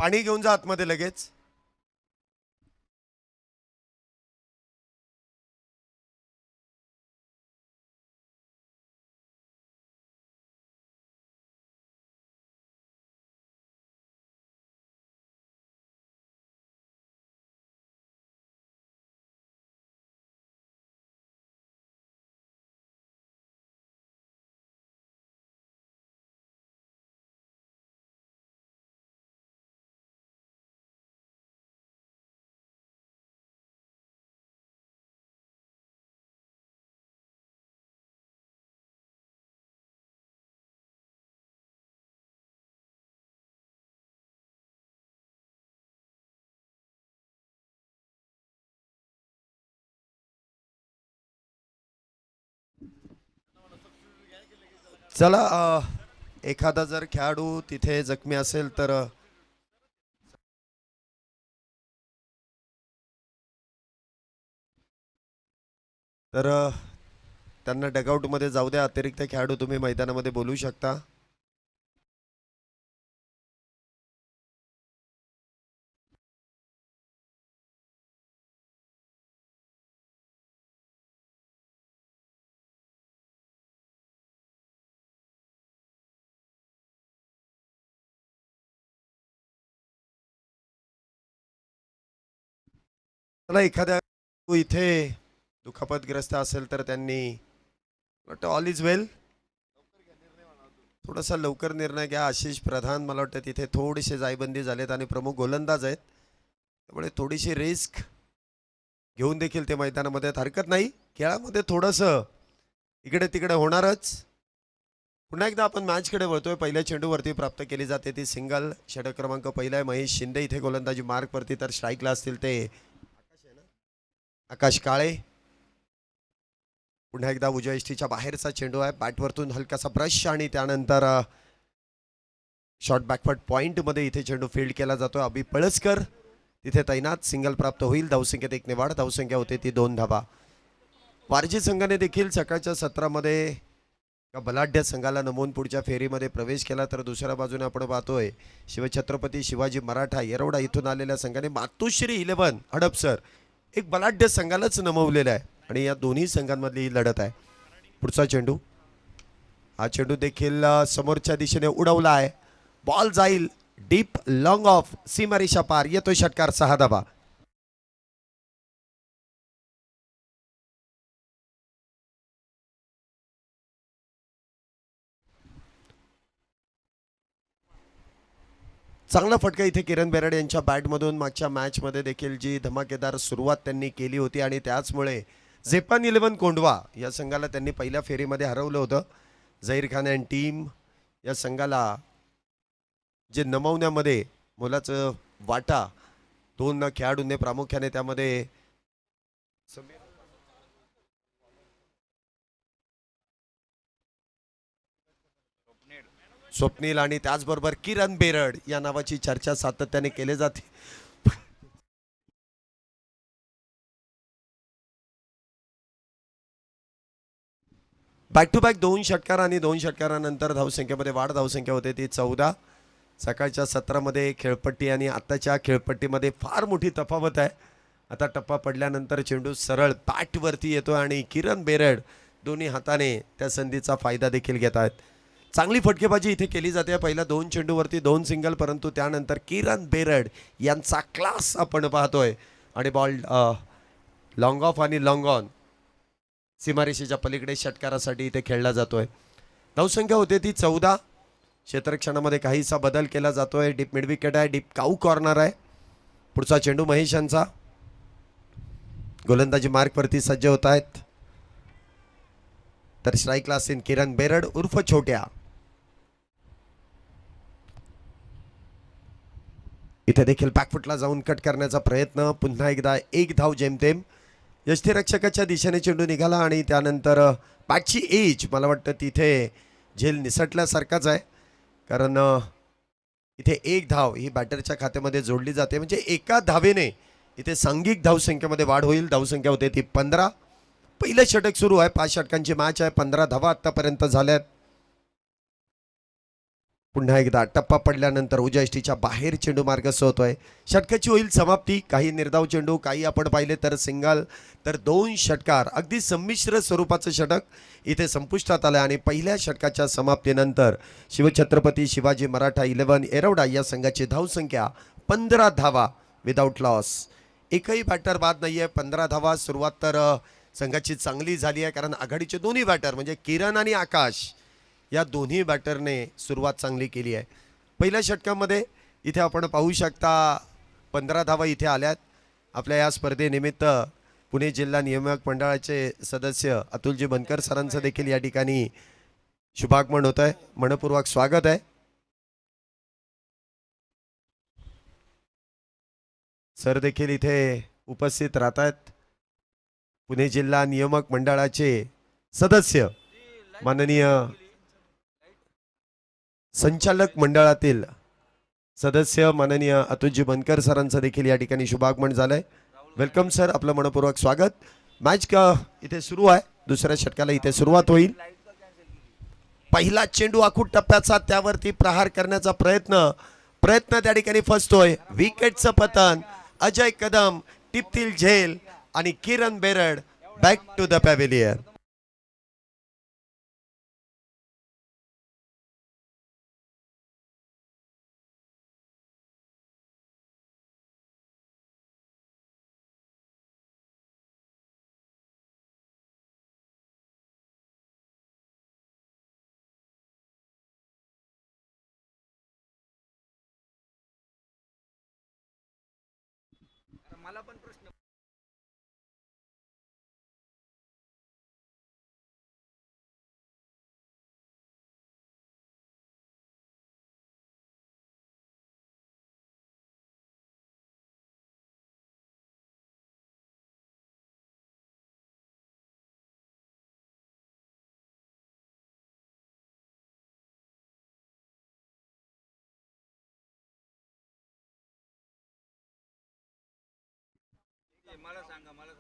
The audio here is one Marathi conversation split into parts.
पाणी घेऊन जा आतमध्ये लगेच. चला एखादा जर खेळाडू तिथे जखमी असेल तर तर त्यांना डगआउट मध्ये जाऊ द्या. अतिरिक्त खेळाडू तुम्ही मैदानामध्ये बोलू शकता. चला एखाद्या इथे दुखापतग्रस्त असेल तर त्यांनी वाटतं ऑल इज वेल थोडासा लवकर निर्णय घ्या. आशिष प्रधान मला वाटतं तिथे थोडेसे जायबंदी झालेत आणि प्रमुख गोलंदाज आहेत, त्यामुळे थोडीशी रिस्क घेऊन देखील ते मैदानामध्ये हरकत नाही. खेळामध्ये थोडंसं इकडे तिकडे होणारच. पुन्हा एकदा आपण मॅचकडे वळतोय. पहिल्या चेंडूवरती प्राप्त केली जाते ती सिंगल. षटक क्रमांक पहिला आहे महेश शिंदे इथे गोलंदाजी मार्कवरती, तर स्ट्राईकला असतील ते आकाश काळे. पुन्हा एकदा उजव्या यष्टीच्या बाहेरचा चेंडू आहे, बॅटवरतून हलकासा ब्रश आणि त्यानंतर शॉर्ट बॅकवर्ड पॉइंटमध्ये इथे चेंडू फील्ड केला जातो. अभि पळसकर तिथे तैनात. सिंगल प्राप्त होईल. धावसंख्येत 1 ने वाढ. धावसंख्या होते ती 2 धावा. वारजी संघाने देखील सकाळच्या सत्रामध्ये बलाढ्य संघाला नमवून पुढच्या फेरीमध्ये प्रवेश केला, तर दुसऱ्या बाजूने आपण पाहतोय शिवछत्रपती शिवाजी मराठा येरवडा इथून आलेल्या संघाने मातोश्री 11 हडपसर एक बलाढ्य संघालाच नमवलेलं आहे आणि या दोन्ही संघांमधली ही लढत आहे. पुढचा चेंडू, हा चेंडू देखील समोरच्या दिशेने उडवला आहे. बॉल जाईल डीप लॉंग ऑफ, सीमारेषा पार. येतोय षटकार. 6 धावा. चांगला फटका इथे किरण बेराड यांच्या बॅटमधून. मागच्या मॅचमध्ये देखील जी धमाकेदार सुरुवात त्यांनी केली होती आणि त्याचमुळे जेपान 11 कोंढवा या संघाला त्यांनी पहिल्या फेरीमध्ये हरवलं होतं. झहीर खान अँड टीम या संघाला जे नमवण्यामध्ये मोलाचं वाटा 2 खेळाडूंनी प्रामुख्याने त्यामध्ये स्वप्नील आणि त्याचबरोबर किरण बेरड या नावाची चर्चा सातत्याने केली जाते. बॅक टू बॅक 2 षटकार आणि 2 षटकारानंतर धावसंख्येमध्ये वाढ. धावसंख्या होते ती 14. सकाळच्या सत्रामध्ये खेळपट्टी आणि आत्ताच्या खेळपट्टीमध्ये फार मोठी तफावत आहे. आता टप्पा पडल्यानंतर चेंडू सरळ बॅटवरती येतो आणि किरण बेरड दोन्ही हाताने त्या संधीचा फायदा देखील घेत आहेत. चांगली फटकेबाजी इथे केली जाते. पहिल्या 2 चेंडूवरती 2 सिंगल, परंतु त्यानंतर किरण बेरड यांचा क्लास आपण पाहतोय आणि बॉल लॉंग ऑफ आणि लॉंग ऑन सीमारेषेच्या पलीकडे षटकारासाठी इथे खेळला जातोय. धावसंख्या होते ती 14. क्षेत्ररक्षणामध्ये काहीसा बदल केला जातोय. डीप मिड विकेट आहे, डीप काऊ कॉर्नर आहे. पुढचा चेंडू महेश यांचा. गोलंदाजी मार्कवरती सज्ज होत आहेत, तर स्ट्राईकला असेल किरण बेरड उर्फ छोट्या. इथे देखील बॅकफुटला जाऊन कट करण्याचा प्रयत्न. पुन्हा एकदा 1 धाव जेमतेम. यष्टीरक्षकाच्या दिशेने चेंडू निघाला आणि त्यानंतर बॅटची एज मला वाटतं तिथे झेल निसटल्यासारखाच आहे, कारण इथे 1 धाव ही बॅटरच्या खात्यामध्ये जोडली जाते. म्हणजे एका धावेने इथे सांघिक धावसंख्येमध्ये वाढ होईल. धावसंख्या होते ती 15. पहिलं षटक सुरू आहे. 5 षटकांची मॅच आहे. 15 धावा आतापर्यंत झाल्यात. पुन्हा एकदा टप्पा पडल्यानंतर उजव्या यष्टीच्या बाहेर चेंडू मार्गस्थ होतोय. षटकाची होईल समाप्ती. काही निर्धाव चेंडू, काही आपण पाहिले तर सिंगल, तर 2 षटकार. अगदी संमिश्र स्वरूपाचं षटक इथे संपुष्टात आलं आणि पहिल्या षटकाच्या समाप्तीनंतर शिवछत्रपती शिवाजी मराठा 11 येरवडा या संघाची धावसंख्या 15 धावा विदाऊट लॉस. एकही बॅटर बाद नाहीये. 15 धावा. सुरुवात तर संघाची चांगली झाली आहे, कारण आघाडीचे दोन्ही बॅटर म्हणजे किरण आणि आकाश या दोन्ही बॅटरने सुरुवात चांगली केली आहे. पहिल्या षटकामध्ये इथे आपण पाहू शकता 15 धावा इथे आल्यात. आपल्या या स्पर्धेनिमित्त पुणे जिल्हा नियामक मंडळाचे सदस्य अतुलजी बनकर सरांचं देखील या ठिकाणी शुभागमन होत आहे. मनपूर्वक स्वागत आहे. सर देखील इथे उपस्थित राहत आहेत. पुणे जिल्हा नियामक मंडळाचे सदस्य माननीय संचालक मंडळातील सदस्य माननीय अतुलजी बनकर सरांचं देखील या ठिकाणी शुभागमन झालंय. वेलकम सर, आपलं मनपूर्वक स्वागत. मॅच इथे सुरू आहे. दुसऱ्या षटकाला इथे सुरुवात होईल. पहिला चेंडू आखूड टप्प्याचा, त्यावरती प्रहार करण्याचा प्रयत्न त्या ठिकाणी फसतोय. विकेटचं पतन. अजय कदम टिपतील झेल आणि Kiran Berad back to the pavilion.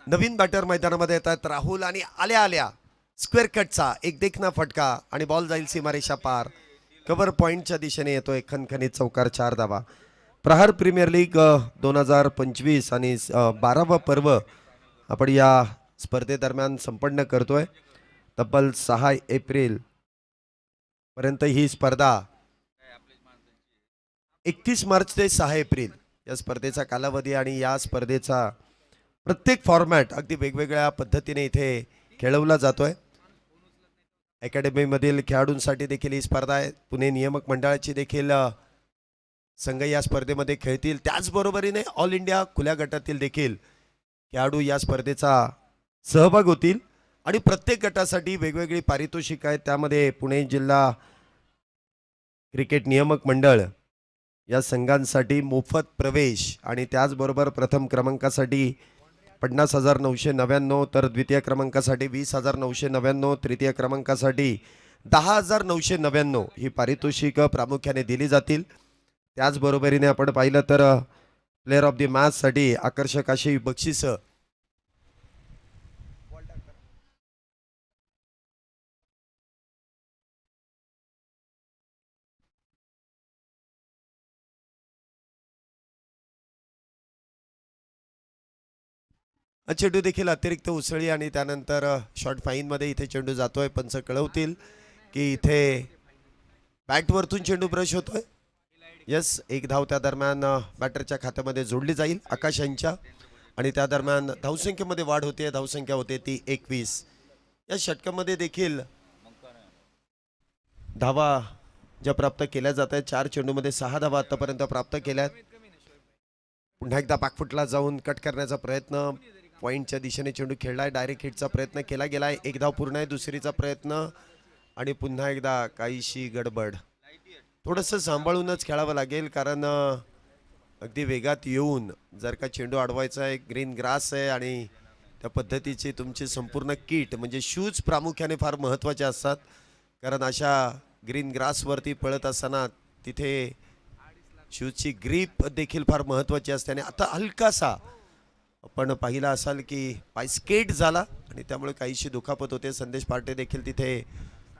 नवीन बॅटर मैदानामध्ये येतात राहुल आणि आल्या स्क्वेअर कटचा एक देखना फटका आणि बॉल जाईल सीमारेषा पार. कव्हर पॉइंटच्या दिशेने येतोय खणखणीत चौकार. 4 धावा. प्रहार प्रीमियर लीग 2025 आणि 12वा पर्व आपण या स्पर्धेदरम्यान संपन्न करतोय. तब्बल 6 एप्रिल पर्यंत ही स्पर्धा, 31 मार्च ते 6 एप्रिल या स्पर्धेचा कालावधी आणि या स्पर्धेचा प्रत्येक फॉर्मॅट अगदी वेगवेगळ्या पद्धतीने इथे खेळवला जातोय. अकॅडमीमधील खेळाडूंसाठी देखील ही स्पर्धा आहे. पुणे नियामक मंडळाची देखील संघ या स्पर्धेमध्ये खेळतील. त्याचबरोबरीने ऑल इंडिया खुल्या गटातील देखील खेळाडू या स्पर्धेचा सहभाग होतील आणि प्रत्येक गटासाठी वेगवेगळी पारितोषिक आहेत. त्यामध्ये पुणे जिल्हा क्रिकेट नियामक मंडळ या संघांसाठी मोफत प्रवेश आणि त्याचबरोबर प्रथम क्रमांकासाठी 50,999, तर द्वितीय क्रमांकासाठी 20,999, तृतीय क्रमांकासाठी 10,999 ही पारितोषिक प्रामुख्याने दिली जातील. त्याचबरोबरीने आपण पाहिलं तर प्लेअर ऑफ द मॅचसाठी आकर्षक अशी बक्षिसं चेंडू देखील अतिरिक्त उसळी आणि त्यानंतर शॉर्ट फाईनमध्ये इथे चेंडू जातोय. पंच कळवतील की इथे बॅटवरतून चेंडू ब्रश होतोय. यस, एक धाव त्या दरम्यान बॅटरच्या खात्यामध्ये जोडली जाईल आकाश यांच्या आणि त्या दरम्यान धावसंख्येमध्ये वाढ होते. धावसंख्या होते ती 21. या षटकामध्ये देखील धावा ज्या प्राप्त केल्या जात आहेत, 4 चेंडूमध्ये 6 धावा आतापर्यंत प्राप्त केल्यात. पुन्हा एकदा बॅकफुटला जाऊन कट करण्याचा प्रयत्न, पॉईंटच्या दिशेने चेंडू खेळलाय. डायरेक्ट हिटचा प्रयत्न केला गेलाय. एक धाव पूर्ण आहे. दुसरीचा प्रयत्न आणि पुन्हा एकदा काहीशी गडबड. थोडंसं सांभाळूनच खेळावं लागेल, कारण अगदी वेगात येऊन जर का चेंडू अडवायचा आहे, ग्रीन ग्रास आहे आणि त्या पद्धतीची तुमची संपूर्ण किट म्हणजे शूज प्रामुख्याने फार महत्त्वाचे असतात, कारण अशा ग्रीन ग्रासवरती पळत असताना तिथे शूजची ग्रीप देखील फार महत्त्वाची असते. आणि आता हलकासा आपण पाहिला असाल की पाय स्केट झाला आणि त्यामुळे काहीशी दुखापत होते. संदेश पार्टे देखील तिथे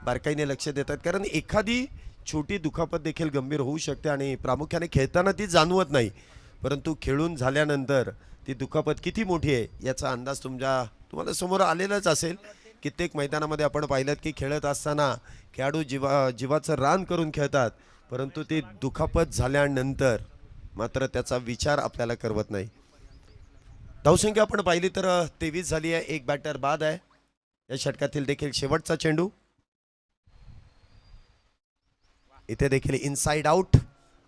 बारकाईने लक्ष देतात, कारण एखादी छोटी दुखापत देखील गंभीर होऊ शकते आणि प्रामुख्याने खेळताना ती जाणवत नाही, परंतु खेळून झाल्यानंतर ती दुखापत किती मोठी आहे याचा अंदाज तुम्हाला समोर आलेलाच असेल. कित्येक मैदानामध्ये आपण पाहिलं की खेळत असताना खेळाडू जीवाचं रान करून खेळतात, परंतु ती दुखापत झाल्यानंतर मात्र त्याचा विचार आपल्याला करवत नाही. धावसंख्या आपण पाहिली तर 23 झाली आहे. एक बॅटर बाद आहे. या षटकातील देखील शेवटचा चेंडू. इथे देखील इनसाइड आउट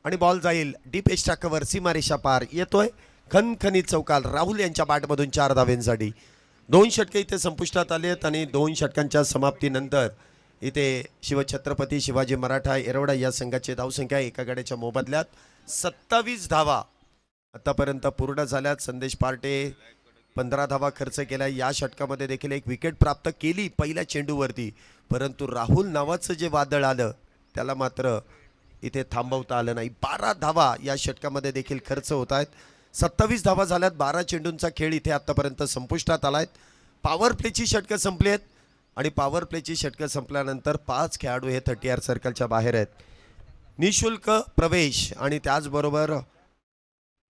आणि बॉल जाईल डीप एक्स्ट्रा कव्हर, सीमारेषा पार. येतोय खनखनीत चौकार राहुल यांच्या बॅटमधून 4 धावेंसाठी. 2 षटके इथे संपुष्टात आले आहेत आणि 2 षटकांच्या समाप्तीनंतर इथे शिवछत्रपती शिवाजी मराठा येरवडा या संघाची धावसंख्या एका गड्याच्या मोबदल्यात 27 धावा आतापर्यंत पूर्ण झाल्यात. संदेश पार्टे 15 धावा खर्च केला. या षटकामध्ये देखील एक विकेट प्राप्त केली पहिल्या चेंडूवरती, परंतु राहुल नावाचं जे वादळ आलं त्याला मात्र इथे थांबवता आलं नाही. 12 धावा या षटकामध्ये देखील खर्च होत आहेत. 27 धावा झाल्यात. 12 चेंडूंचा खेळ इथे आतापर्यंत संपुष्टात आलाय. पॉवर प्लेची षटकं संपली आहेत आणि पॉवर प्लेची षटकं संपल्यानंतर 5 खेळाडू हे 30 सर्कलच्या बाहेर आहेत. निशुल्क प्रवेश आणि त्याचबरोबर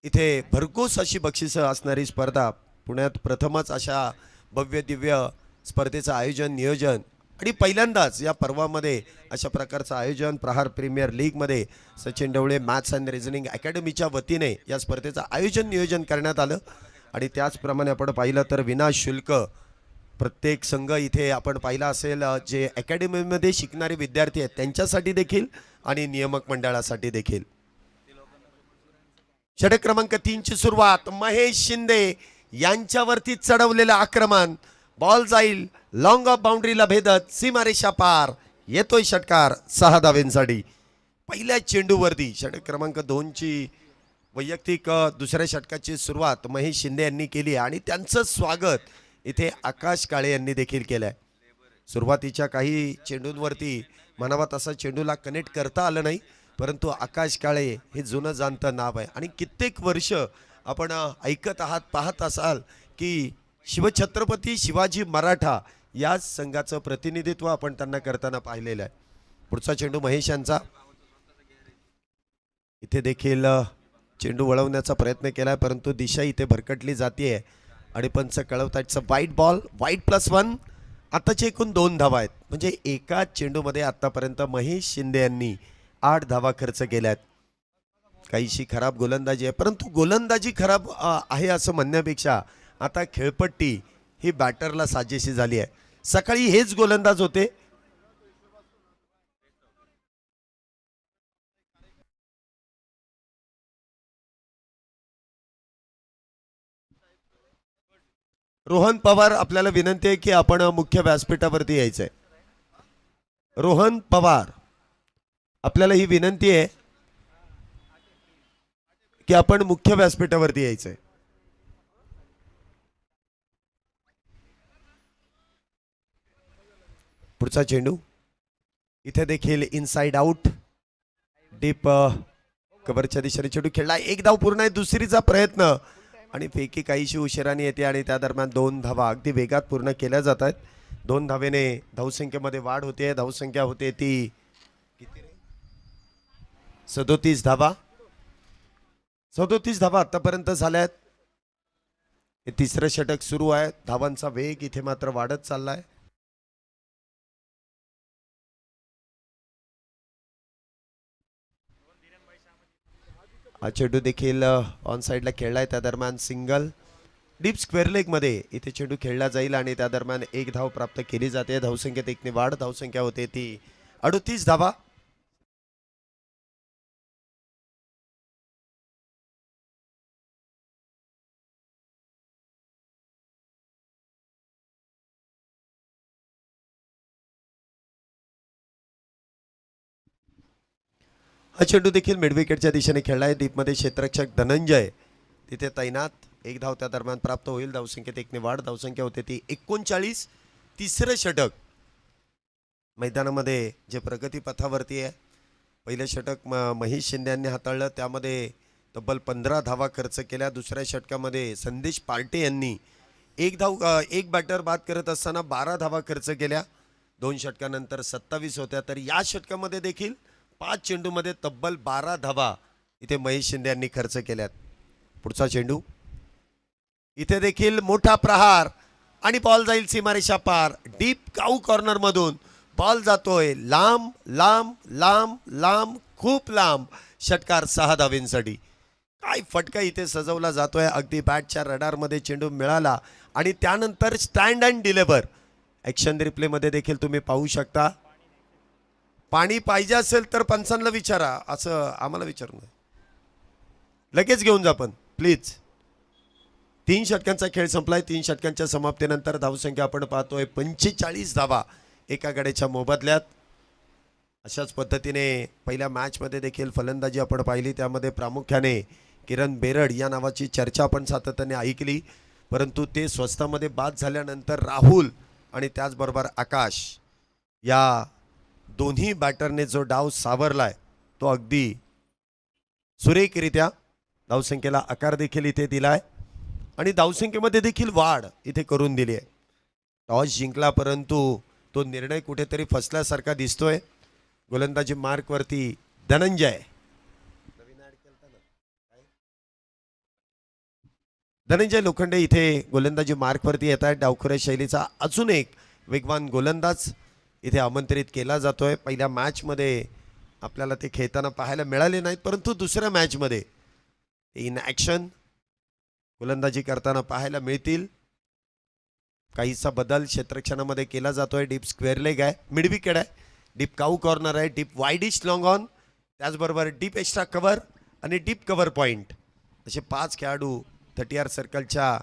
इथे भरघोस अशी बक्षिसं असणारी स्पर्धा. पुण्यात प्रथमच अशा भव्य दिव्य स्पर्धेचं आयोजन नियोजन आणि पहिल्यांदाच या पर्वामध्ये अशा प्रकारचं आयोजन प्रहार प्रीमियर लीगमध्ये Sachin Dhawale maths and reasoning अकॅडमीच्या वतीने या स्पर्धेचं आयोजन नियोजन करण्यात आलं. आणि त्याचप्रमाणे आपण पाहिलं तर विनाशुल्क प्रत्येक संघ इथे आपण पाहिला असेल जे अकॅडमीमध्ये शिकणारे विद्यार्थी आहेत त्यांच्यासाठी देखील आणि नियामक मंडळासाठी देखील. षटक क्रमांक 3 ची सुरुवात. महेश शिंदे यांच्यावरती चढवलेलं आक्रमण. बॉल जाईल लॉंग ऑफ बाउंड्रीला भेदत सीमारेषा पार. येतोय षटकार 6 धावेंसाठी. पहिल्या चेंडूवरती षटक क्रमांक 2 ची वैयक्तिक दुसऱ्या षटकाची सुरुवात महेश शिंदे यांनी केली आणि त्यांचं स्वागत इथे आकाश काळे यांनी देखील केलंय. सुरुवातीच्या काही चेंडूंवरती म्हणावा तसा चेंडूला कनेक्ट करता आलं नाही, परंतु आकाश काळे हे जुनं जाणतं नाव आहे आणि कित्येक वर्ष आपण ऐकत आहात पाहत असाल की शिवछत्रपती शिवाजी मराठा या संघाचं प्रतिनिधित्व आपण त्यांना करताना पाहिलेलं आहे. पुढचा चेंडू महेश यांचा. इथे देखील चेंडू वळवण्याचा प्रयत्न केलाय, परंतु दिशा इथे भरकटली जाते आणि पंच कळवतायचं वाईट बॉल. वाईट +1. आताचे एकूण 2 धावा आहेत, म्हणजे एका चेंडूमध्ये आतापर्यंत महेश शिंदे यांनी 8 धावा खर्च केल्यात. काहीशी खराब गोलंदाजी आहे, परंतु गोलंदाजी खराब आहे असं म्हणण्यापेक्षा आता खेळपट्टी ही बॅटरला साजेशी झाली आहे. सकाळी हेच गोलंदाज होते. रोहन पवार आपल्याला विनंती आहे की आपण मुख्य व्यासपीठावरती यायचंय. रोहन पवार आपल्याला ही विनंती आहे की आपण मुख्य व्यासपीठावरती यायचंय. पुढचा चेंडू. इथे देखील इनसाइड आउट डीप कव्हरच्या दिशेने चेंडू खेळला. 1 धाव पूर्ण आहे. दुसरीचा प्रयत्न आणि फेकी काहीशी उशिराने येते आणि त्या दरम्यान 2 धावा अगदी वेगात पूर्ण केल्या जात आहेत. 2 धावेने धावसंख्येमध्ये वाढ होते. धावसंख्या होते ती किती 37 धावा. 37 धावा आतापर्यंत झाल्यात. हे तिसरं षटक सुरू आहे. धावांचा वेग इथे मात्र वाढत चाललाय. हा चेंडू देखील ऑन साइडला खेळलाय. त्या दरम्यान सिंगल डीप स्क्वेअर लेग मध्ये इथे चेंडू खेळला जाईल आणि त्या दरम्यान 1 धाव प्राप्त केली जाते. धावसंख्येत 1 ने वाढ. धावसंख्या होते ती 38 धावा. हा चेंडू देखील मिडविकेटच्या दिशेने खेळलाय. डीपमध्ये क्षेत्ररक्षक धनंजय तिथे तैनात. 1 धाव त्या दरम्यान प्राप्त होईल. धावसंख्येत 1 ने वाढ. धावसंख्या होते ती 39. तिसरं षटक मैदानामध्ये जे प्रगती पथावरती आहे. पहिलं षटक महेश शिंदे यांनी हाताळलं, त्यामध्ये तब्बल 15 धावा खर्च केल्या. दुसऱ्या षटकामध्ये संदेश पार्टे यांनी 1 बॅटर बाद करत असताना 12 धावा खर्च केल्या. 2 षटकानंतर 27 होत्या. तर या षटकामध्ये देखील 5 चेंडूमध्ये तब्बल 12 धावा इथे महेश शिंदे यांनी खर्च केल्यात. पुढचा चेंडू इथे देखील मोठा प्रहार आणि बॉल जाईल सीमारेषा पार. डीप काऊ कॉर्नर मधून बॉल जातोय लांब लांब लांब लांब खूप लांब. षटकार 6 धावेंसाठी. काय फटका इथे सजवला जातोय. अगदी बॅटच्या रडारमध्ये चेंडू मिळाला आणि त्यानंतर स्टँड अँड डिलिव्हर. ॲक्शन रिप्लेमध्ये देखील तुम्ही पाहू शकता. पाणी पाहिजे असेल तर पंचांना विचारा, असं आम्हाला विचारू नये. लगेच घेऊन जा पण प्लीज. 3 षटकांचा खेळ संपलाय. 3 षटकांच्या समाप्तीनंतर धावसंख्या आपण पाहतोय 45 धावा एका गड्याच्या मोबदल्यात. अशाच पद्धतीने पहिल्या मॅचमध्ये देखील फलंदाजी आपण पाहिली. त्यामध्ये प्रामुख्याने किरण बेरड या नावाची चर्चा आपण सातत्याने ऐकली, परंतु ते स्वस्तामध्ये बाद झाल्यानंतर राहुल आणि त्याचबरोबर आकाश या दोन्ही बॅटरने जो डाव सावरलाय तो अगदी सुरेखरित्या धावसंख्येला आकार देखील इथे दिलाय आणि धावसंख्येमध्ये देखील वाढ इथे करून दिली आहे. टॉस जिंकला परंतु तो निर्णय कुठेतरी फसल्यासारखा दिसतोय. गोलंदाजी मार्कवरती धनंजय लोखंडे इथे गोलंदाजी मार्कवरती येत आहेत. डावखुऱ्या शैलीचा अजून एक वेगवान गोलंदाज इथे आमंत्रित केला जातोय. पहिल्या मॅचमध्ये आपल्याला ते खेळताना पाहायला मिळाले नाहीत, परंतु दुसऱ्या मॅचमध्ये इन ॲक्शन गोलंदाजी करताना पाहायला मिळतील. काहीसा बदल क्षेत्ररक्षणामध्ये केला जातोय. डीप स्क्वेअर लेग आहे, मिड विकेट आहे, डीप काऊ कॉर्नर आहे, डीप वाईडिश लॉंग ऑन, त्याचबरोबर डीप एक्स्ट्रा कव्हर आणि डीप कव्हर पॉईंट असे 5 खेळाडू 30R सर्कलच्या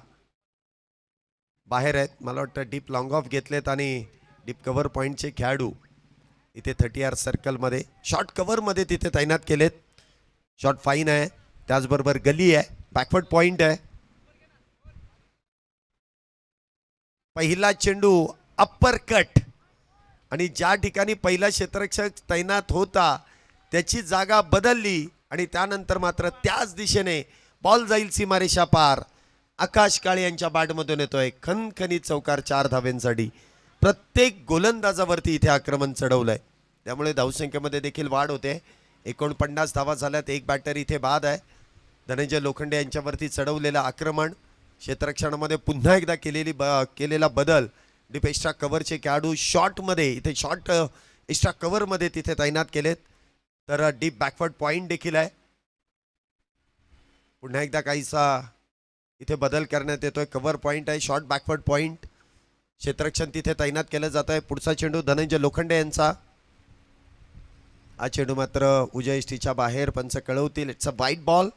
बाहेर आहेत. मला वाटतं डीप लॉंग ऑफ घेतलेत आणि डीप कव्हर पॉईंटचे खेळाडू इथे 30R सर्कलमध्ये शॉर्ट कव्हरमध्ये तिथे तैनात केलेत. शॉर्ट फाईन आहे, त्याचबरोबर गली आहे, बॅकवर्ड पॉईंट आहे. पहिला चेंडू अप्पर कट आणि ज्या ठिकाणी पहिला क्षेत्ररक्षक तैनात होता त्याची जागा बदलली आणि त्यानंतर मात्र त्याच दिशेने बॉल जाईल सीमारेषा पार. आकाश काळे यांच्या बॅटमधून येतोय खणखणीत चौकार 4 धावेंसाठी. प्रत्येक गोलंदाजावरती इथे आक्रमण चढवलंय, त्यामुळे धावसंख्येमध्ये देखील वाढ होते. 49 धावा झाल्यात. एक बॅटर इथे बाद आहे. धनंजय लोखंडे यांच्यावरती चढवलेलं आक्रमण, क्षेत्ररक्षणामध्ये पुन्हा एकदा केलेला बदल. डीप एक्स्ट्रा कव्हरचे खेळाडू शॉर्टमध्ये इथे शॉर्ट एक्स्ट्रा कव्हरमध्ये तिथे तैनात केलेत. तर डीप बॅकवर्ड पॉईंट देखील आहे. पुन्हा एकदा काहीसा इथे बदल करण्यात येतोय. कव्हर पॉईंट आहे, शॉर्ट बॅकवर्ड पॉईंट, क्षेत्ररक्षण तिथे तैनात केलं जात आहे. पुढचा चेंडू धनंजय लोखंडे यांचा. हा चेंडू मात्र उजय इष्टीच्या बाहेर. पंच कळवतील इट्स अ वाईट बॉल.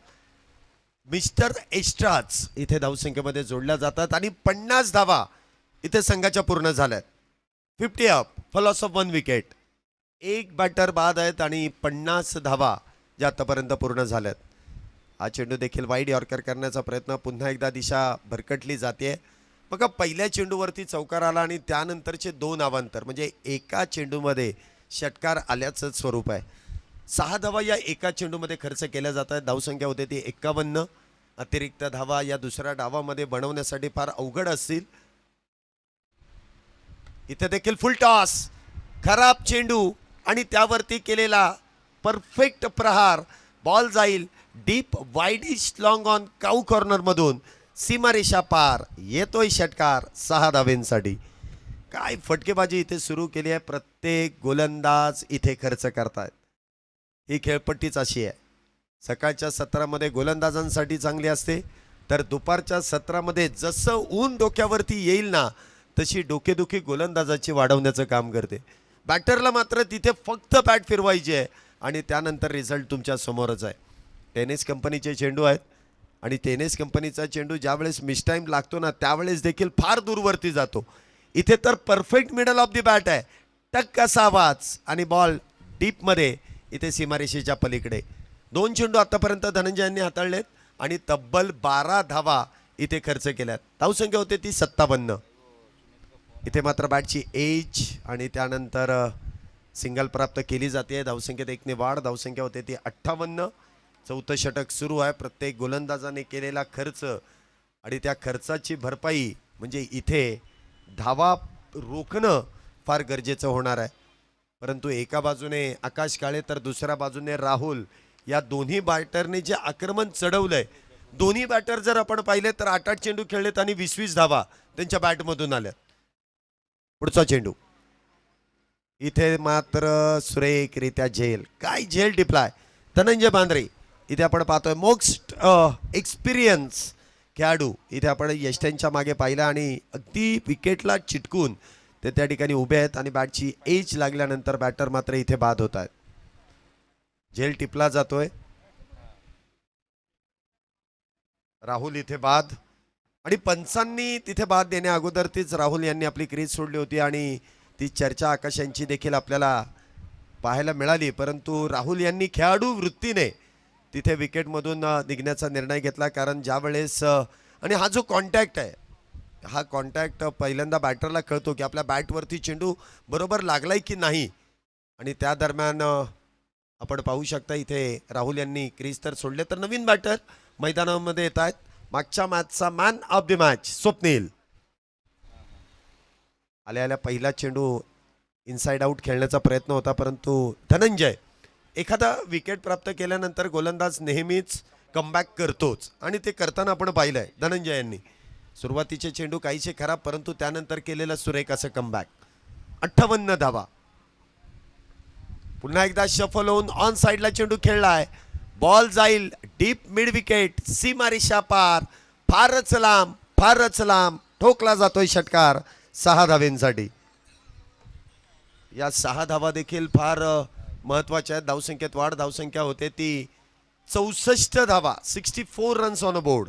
मिस्टर एक्स्ट्राच इथे धावसंख्येमध्ये जोडल्या जातात आणि 50 धावा इथे संघाच्या पूर्ण झाल्यात. 50 up for loss of 1 wicket. एक बॅटर बाद आहेत आणि 50 धावा ज्या आतापर्यंत पूर्ण झाल्यात. हा चेंडू देखील वाईड यॉर्कर करण्याचा प्रयत्न. पुन्हा एकदा दिशा भरकटली जाते. बघा पहिल्या चेंडूवरती चौकार आला आणि त्यानंतरचे 2 अवांतर म्हणजे एका चेंडूमध्ये षटकार आल्याचं स्वरूप आहे. 6 धावा या एका चेंडूमध्ये खर्च केल्या जात आहेत. धावसंख्या होते ती 51. अतिरिक्त धावा या दुसऱ्या डावामध्ये बनवण्यासाठी फार अवघड असतील. इथे देखील फुल टॉस, खराब चेंडू आणि त्यावरती केलेला परफेक्ट प्रहार. बॉल जाईल deep widish long on cow corner मधून सीमारेषा पार. येतोय षटकार 6 धावेंसाठी. काय फटकेबाजी इथे सुरू केली आहे. प्रत्येक गोलंदाज इथे खर्च करतायत. ही खेळपट्टीच अशी आहे. सकाळच्या सत्रामध्ये गोलंदाजांसाठी चांगली असते, तर दुपारच्या सत्रामध्ये जसं ऊन डोक्यावरती येईल ना तशी डोकेदुखी गोलंदाजाची वाढवण्याचं काम करते. बॅटरला मात्र तिथे फक्त बॅट फिरवायची आहे आणि त्यानंतर रिझल्ट तुमच्या समोरच आहे. टेनिस कंपनीचे चेंडू आहेत आणि टेनिस कंपनीचा चेंडू ज्यावेळेस मिसटाईम लागतो ना त्यावेळेस देखील फार दूरवरती जातो. इथे तर perfect middle of the bat आहे. टक असा आवाज आणि बॉल डीपमध्ये इथे सीमारेषेच्या पलीकडे. 2 चेंडू आतापर्यंत धनंजयांनी हाताळलेत आणि तब्बल 12 धावा इथे खर्च केल्यात. धावसंख्या होते ती 57. इथे मात्र बॅटची एज आणि त्यानंतर सिंगल प्राप्त केली जाते. धावसंख्येत 1 ने वाढ. धावसंख्या होते ती 58. 4थं षटक सुरू आहे. प्रत्येक गोलंदाजाने केलेला खर्च आणि त्या खर्चाची भरपाई म्हणजे इथे धावा रोखणं फार गरजेचं होणार आहे. परंतु एका बाजूने आकाश काळे तर दुसऱ्या बाजूने राहुल, या दोन्ही बॅटरने जे आक्रमण चढवलंय, दोन्ही बॅटर जर आपण पाहिले तर 8-8 चेंडू खेळलेत आणि 20-20 धावा त्यांच्या बॅटमधून आल्या. पुढचा चेंडू इथे मात्र सुरेखरित्या झेल, काय झेल टिपलाय धनंजय बांद्रे. इथे आपण पाहतोय मोस्ट एक्सपिरियन्स खेळाडू इथे आपण यष्ट्यांच्या मागे पाहिला आणि अगदी विकेटला चिटकून ते त्या ठिकाणी उभे आहेत आणि बॅटची एज लागल्यानंतर बॅटर मात्र इथे बाद होत आहेत. झेल टिपला जातोय. राहुल इथे बाद आणि पंचांनी तिथे बाद देण्या अगोदर तीच राहुल यांनी आपली क्रीज सोडली होती आणि ती चर्चा आकाश यांची देखील आपल्याला पाहायला मिळाली. परंतु राहुल यांनी खेळाडू वृत्तीने तिथे विकेटमधून निघण्याचा निर्णय घेतला, कारण ज्या वेळेस आणि हा जो कॉन्टॅक्ट आहे, हा कॉन्टॅक्ट पहिल्यांदा बॅटरला कळतो की आपल्या बॅटवरती चेंडू बरोबर लागलाय की नाही. आणि त्या दरम्यान आपण पाहू शकता इथे राहुल यांनी क्रीज तर सोडले, तर नवीन बॅटर मैदानामध्ये येत आहेत. मागच्या मॅचचा man of the match Swapnil. आल्या पहिला चेंडू इनसाइड आउट खेळण्याचा प्रयत्न होता, परंतु धनंजय एखादा विकेट प्राप्त केल्यानंतर गोलंदाज नेहमीच कमबॅक करतोच आणि ते करताना आपण पाहिलंय धनंजय यांनी. सुरुवातीचे चेंडू काहीसे खराब, परंतु त्यानंतर केलेलं सुरेख असं कमबॅक. 58 धावा. पुन्हा एकदा शफल होऊन ऑन साइडला चेंडू खेळलाय. बॉल जाईल डीप मिड विकेट, सीमारेषा पार, फारच लांब ठोकला जातोय षटकार 6 धावेंसाठी. या 6 धावा देखील फार महत्वाच्या आहेत. धावसंख्येत वाढ, धावसंख्या होते ती 64 धावा, 64 रन्स ऑन अ बोर्ड.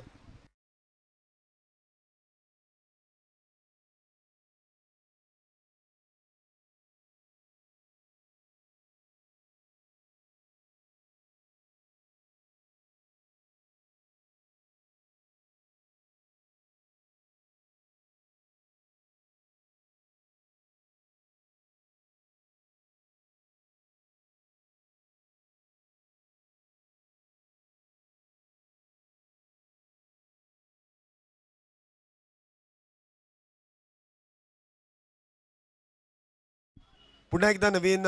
पुन्हा एकदा नवीन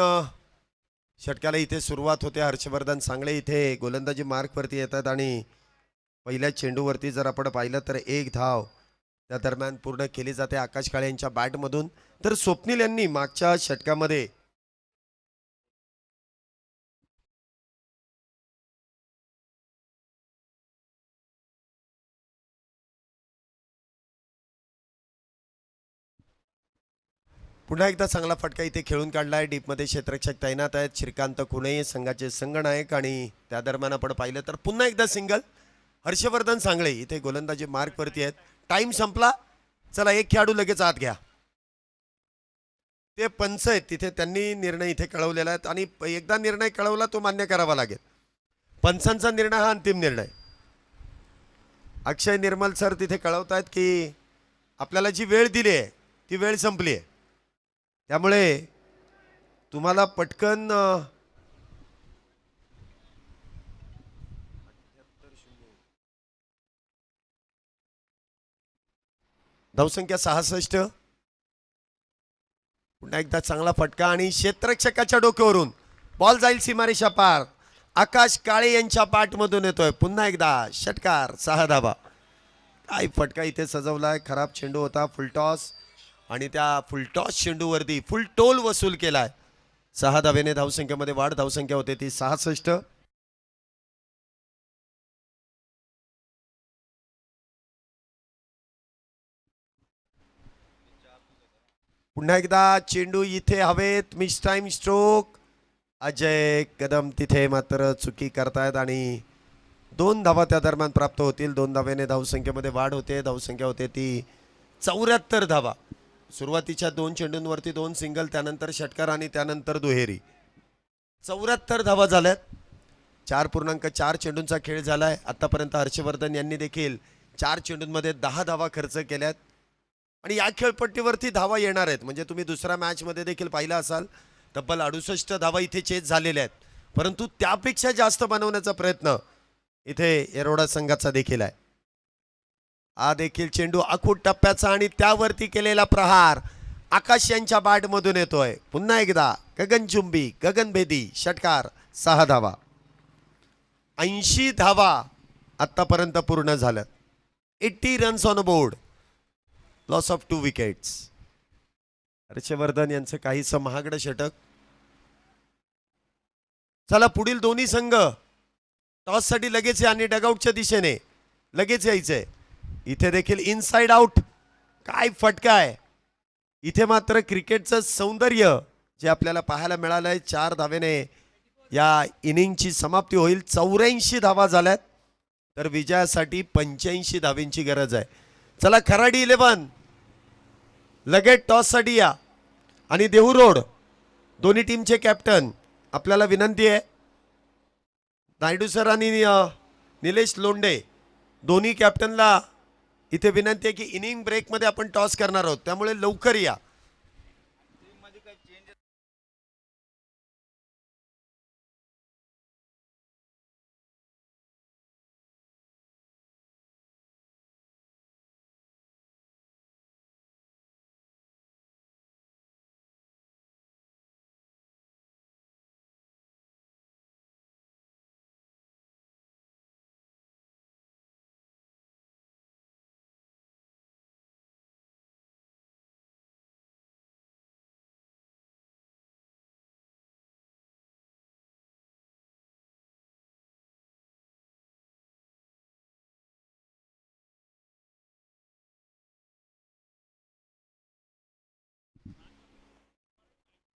षटकाला इथे सुरुवात होते. हर्षवर्धन सांगळे इथे गोलंदाजी मार्कवरती येतात आणि पहिल्या चेंडूवरती जर आपण पाहिलं तर 1 धाव त्या दरम्यान पूर्ण केली जाते आकाश काळे यांच्या बॅटमधून. तर स्वप्नील यांनी मागच्या षटकामध्ये पुन्हा एकदा चांगला फटका इथे खेळून काढलाय. डीपमध्ये क्षेत्ररक्षक तैनात आहेत. श्रीकांत कुणे संघाचे संघनायक आणि त्या दरम्यान आपण पाहिलं तर पुन्हा एकदा सिंगल. हर्षवर्धन सांगळे इथे गोलंदाजी मार्कवरती आहेत. टाइम संपला, चला एक खेळाडू लगेच आत घ्या. ते पंच आहेत तिथे, त्यांनी निर्णय इथे कळवलेला आहे आणि एकदा निर्णय कळवला तो मान्य करावा लागेल. पंचांचा निर्णय हा अंतिम निर्णय. अक्षय निर्मल सर तिथे कळवतायत की आपल्याला जी वेळ दिली आहे ती वेळ संपली आहे, त्यामुळे तुम्हाला पटकन धावसंख्या 66. पुन्हा एकदा चांगला फटका आणि क्षेत्ररक्षकाच्या डोक्यावरून बॉल जाईल सीमारेषा पार. आकाश काळे यांच्या पाठमधून येतोय. पुन्हा एकदा षटकार 6 धावा. काय फटका इथे सजवलाय. खराब चेंडू होता, फुलटॉस आणि त्या फुलटॉस चेंडूवरती फुल टोल वसूल केलाय. 6 धावेने धावसंख्येमध्ये वाढ. धावसंख्या होते ती 66. पुन्हा एकदा चेंडू इथे हवेत, miss time stroke. Ajay Kadam तिथे मात्र चुकी करतायत आणि 2 धावा त्या दरम्यान प्राप्त होतील. 2 धावेने धावसंख्येमध्ये वाढ होते. धावसंख्या होते ती 74 धावा. सुरुवातीच्या 2 चेंडूंवरती 2 सिंगल, त्यानंतर षटकार आणि त्यानंतर दुहेरी. 74 धावा झाल्यात. 4.4 चेंडूंचा खेळ झालाय आतापर्यंत. हर्षवर्धन यांनी देखील 4 चेंडूंमध्ये 10 धावा खर्च केल्यात आणि या खेळपट्टीवरती धावा येणार आहेत. म्हणजे तुम्ही दुसऱ्या मॅचमध्ये देखील पाहिलं असाल, तब्बल 68 धावा इथे चेस झालेल्या आहेत, परंतु त्यापेक्षा जास्त बनवण्याचा प्रयत्न इथे येरोडा संघाचा देखील आहे. हा देखील चेंडू आखूड टप्प्याचा आणि त्यावरती केलेला प्रहार आकाश यांच्या बॅटमधून येतोय. पुन्हा एकदा गगनचुंबी गगनभेदी षटकार 6 धावा. 80 धावा आतापर्यंत पूर्ण झाल्यात. 80 runs on board. Loss of 2 wickets. Harshvardhan यांचं काहीसं महागडं षटक. चला पुढील दोन्ही संघ टॉस साठी लगेच आणि डगआउटच्या दिशेने लगेच यायचंय. इथे देखील इनसाइड आउट. काय फटका आहे इथे. मात्र क्रिकेटचं सौंदर्य जे आपल्याला पाहायला मिळालंय. 4 धावेने या इनिंगची समाप्ती होईल. 84 धावा झाल्यात तर विजयासाठी 85 धावेंची गरज आहे. चला खराडी 11 लगेच टॉस साठी या. आणि देहू रोड दोन्ही टीमचे कॅप्टन आपल्याला विनंती आहे. नायडू सर आणि निलेश लोंढे दोन्ही कॅप्टनला इथे विनंती आहे की इनिंग ब्रेकमध्ये आपण टॉस करणार आहोत त्यामुळे लवकर या.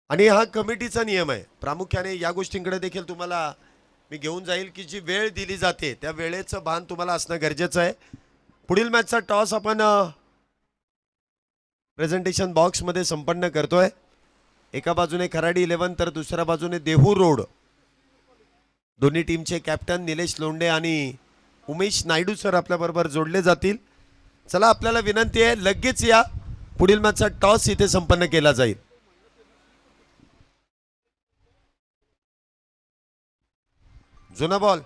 आणि हा कमिटीचा नियम आहे. प्रामुख्याने या गोष्टींकडे देखील तुम्हाला मी घेऊन जाईल की जी वेळ दिली जाते त्या वेळेचं भान तुम्हाला असणं गरजेचं आहे. पुढील मॅचचा टॉस आपण प्रेझेंटेशन बॉक्समध्ये संपन्न करतोय. एका बाजूने खराडी 11 तर दुसऱ्या बाजूने देहू रोड. दोन्ही टीमचे कॅप्टन निलेश लोंढे आणि उमेश नायडू सर आपल्याबरोबर जोडले जातील. चला आपल्याला विनंती आहे लगेच या. पुढील मॅचचा टॉस इथे संपन्न केला जाईल. जुना बॉल.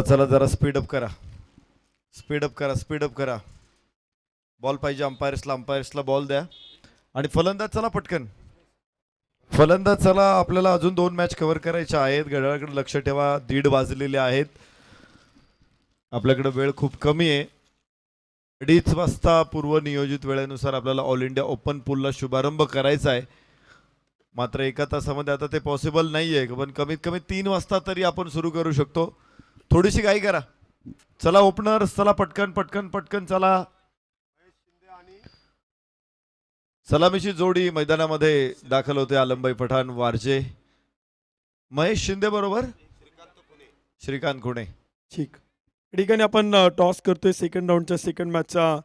चला जरा स्पीडअप करा. स्पीडअप करा. बॉल पाहिजे अंपायर्सला बॉल द्या. आणि फलंदाज चला पटकन. फलंदाज चला. आपल्याला अजून 2 मॅच कव्हर करायच्या आहेत. घड्याळाकडे लक्ष ठेवा. 1:30 वाजलेले आहेत. आपल्याकडे वेळ खूप कमी आहे. 2:30 वाजता पूर्व नियोजित वेळेनुसार आपल्याला ऑल इंडिया ओपन पूलला शुभारंभ करायचा आहे. मात्र एका तासामध्ये आता ते पॉसिबल नाही आहे पण कमीत कमी 3 वाजता तरी आपण सुरू करू शकतो. थोडीशी घाई करा. चला ओपनर्स चला पटकन चला. सलामीची जोडी मैदानामध्ये दाखल होते. आलमबाई पठाण वारजे. महेश शिंदे बरोबर श्रीकांत खुणे. ठीक. या ठिकाणी आपण टॉस करतोय. सेकंड राऊंडच्या सेकंड मॅचचा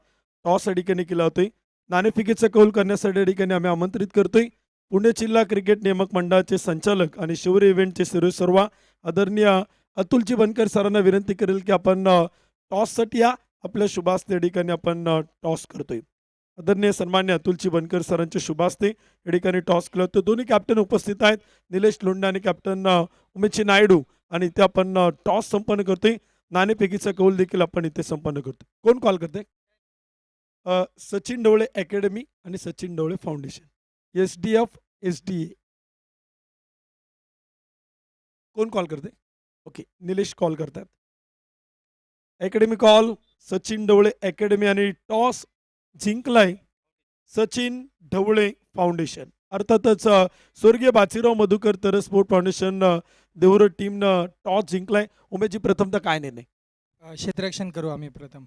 टॉस या ठिकाणी केला होतोय. नाणेफेकीचा कौल करण्यासाठी या ठिकाणी आम्ही आमंत्रित करतोय पुणे जिल्हा क्रिकेट नियामक मंडळाचे संचालक आणि शिवरे इव्हेंटचे सर्व आदरणीय अतुलजी बनकर सरांना विनंती करेल की आपण टॉससाठी या. आपल्या शुभास्ते या ठिकाणी आपण टॉस करतोय. आदरणीय सन्मान्य अतुलजी बनकर सरांच्या शुभास्ते या ठिकाणी टॉस केलं होतं. दोन्ही कॅप्टन उपस्थित आहेत. निलेश लोंढे आणि कॅप्टन उमेश नायडू. आणि इथे आपण टॉस संपन्न करतोय. नाणेफेकीचा कौल देखील आपण इथे संपन्न करतोय. कोण कॉल करते? सचिन ढवळे अकॅडमी आणि Sachin Dhawale foundation SDF SDA. कोण कॉल करते? ओके, निलेश कॉल करतात. Academy call Sachin Dhawale academy आणि टॉस जिंकलाय सचिन ढवळे फाउंडेशन. अर्थातच स्वर्गीय बाजीराव मधुकर तरस स्पोर्ट फाउंडेशन देऊर टीमनं टॉस जिंकलाय. उमेशजी, प्रथमतः काय निर्णय? क्षेत्ररक्षण करू आम्ही प्रथम.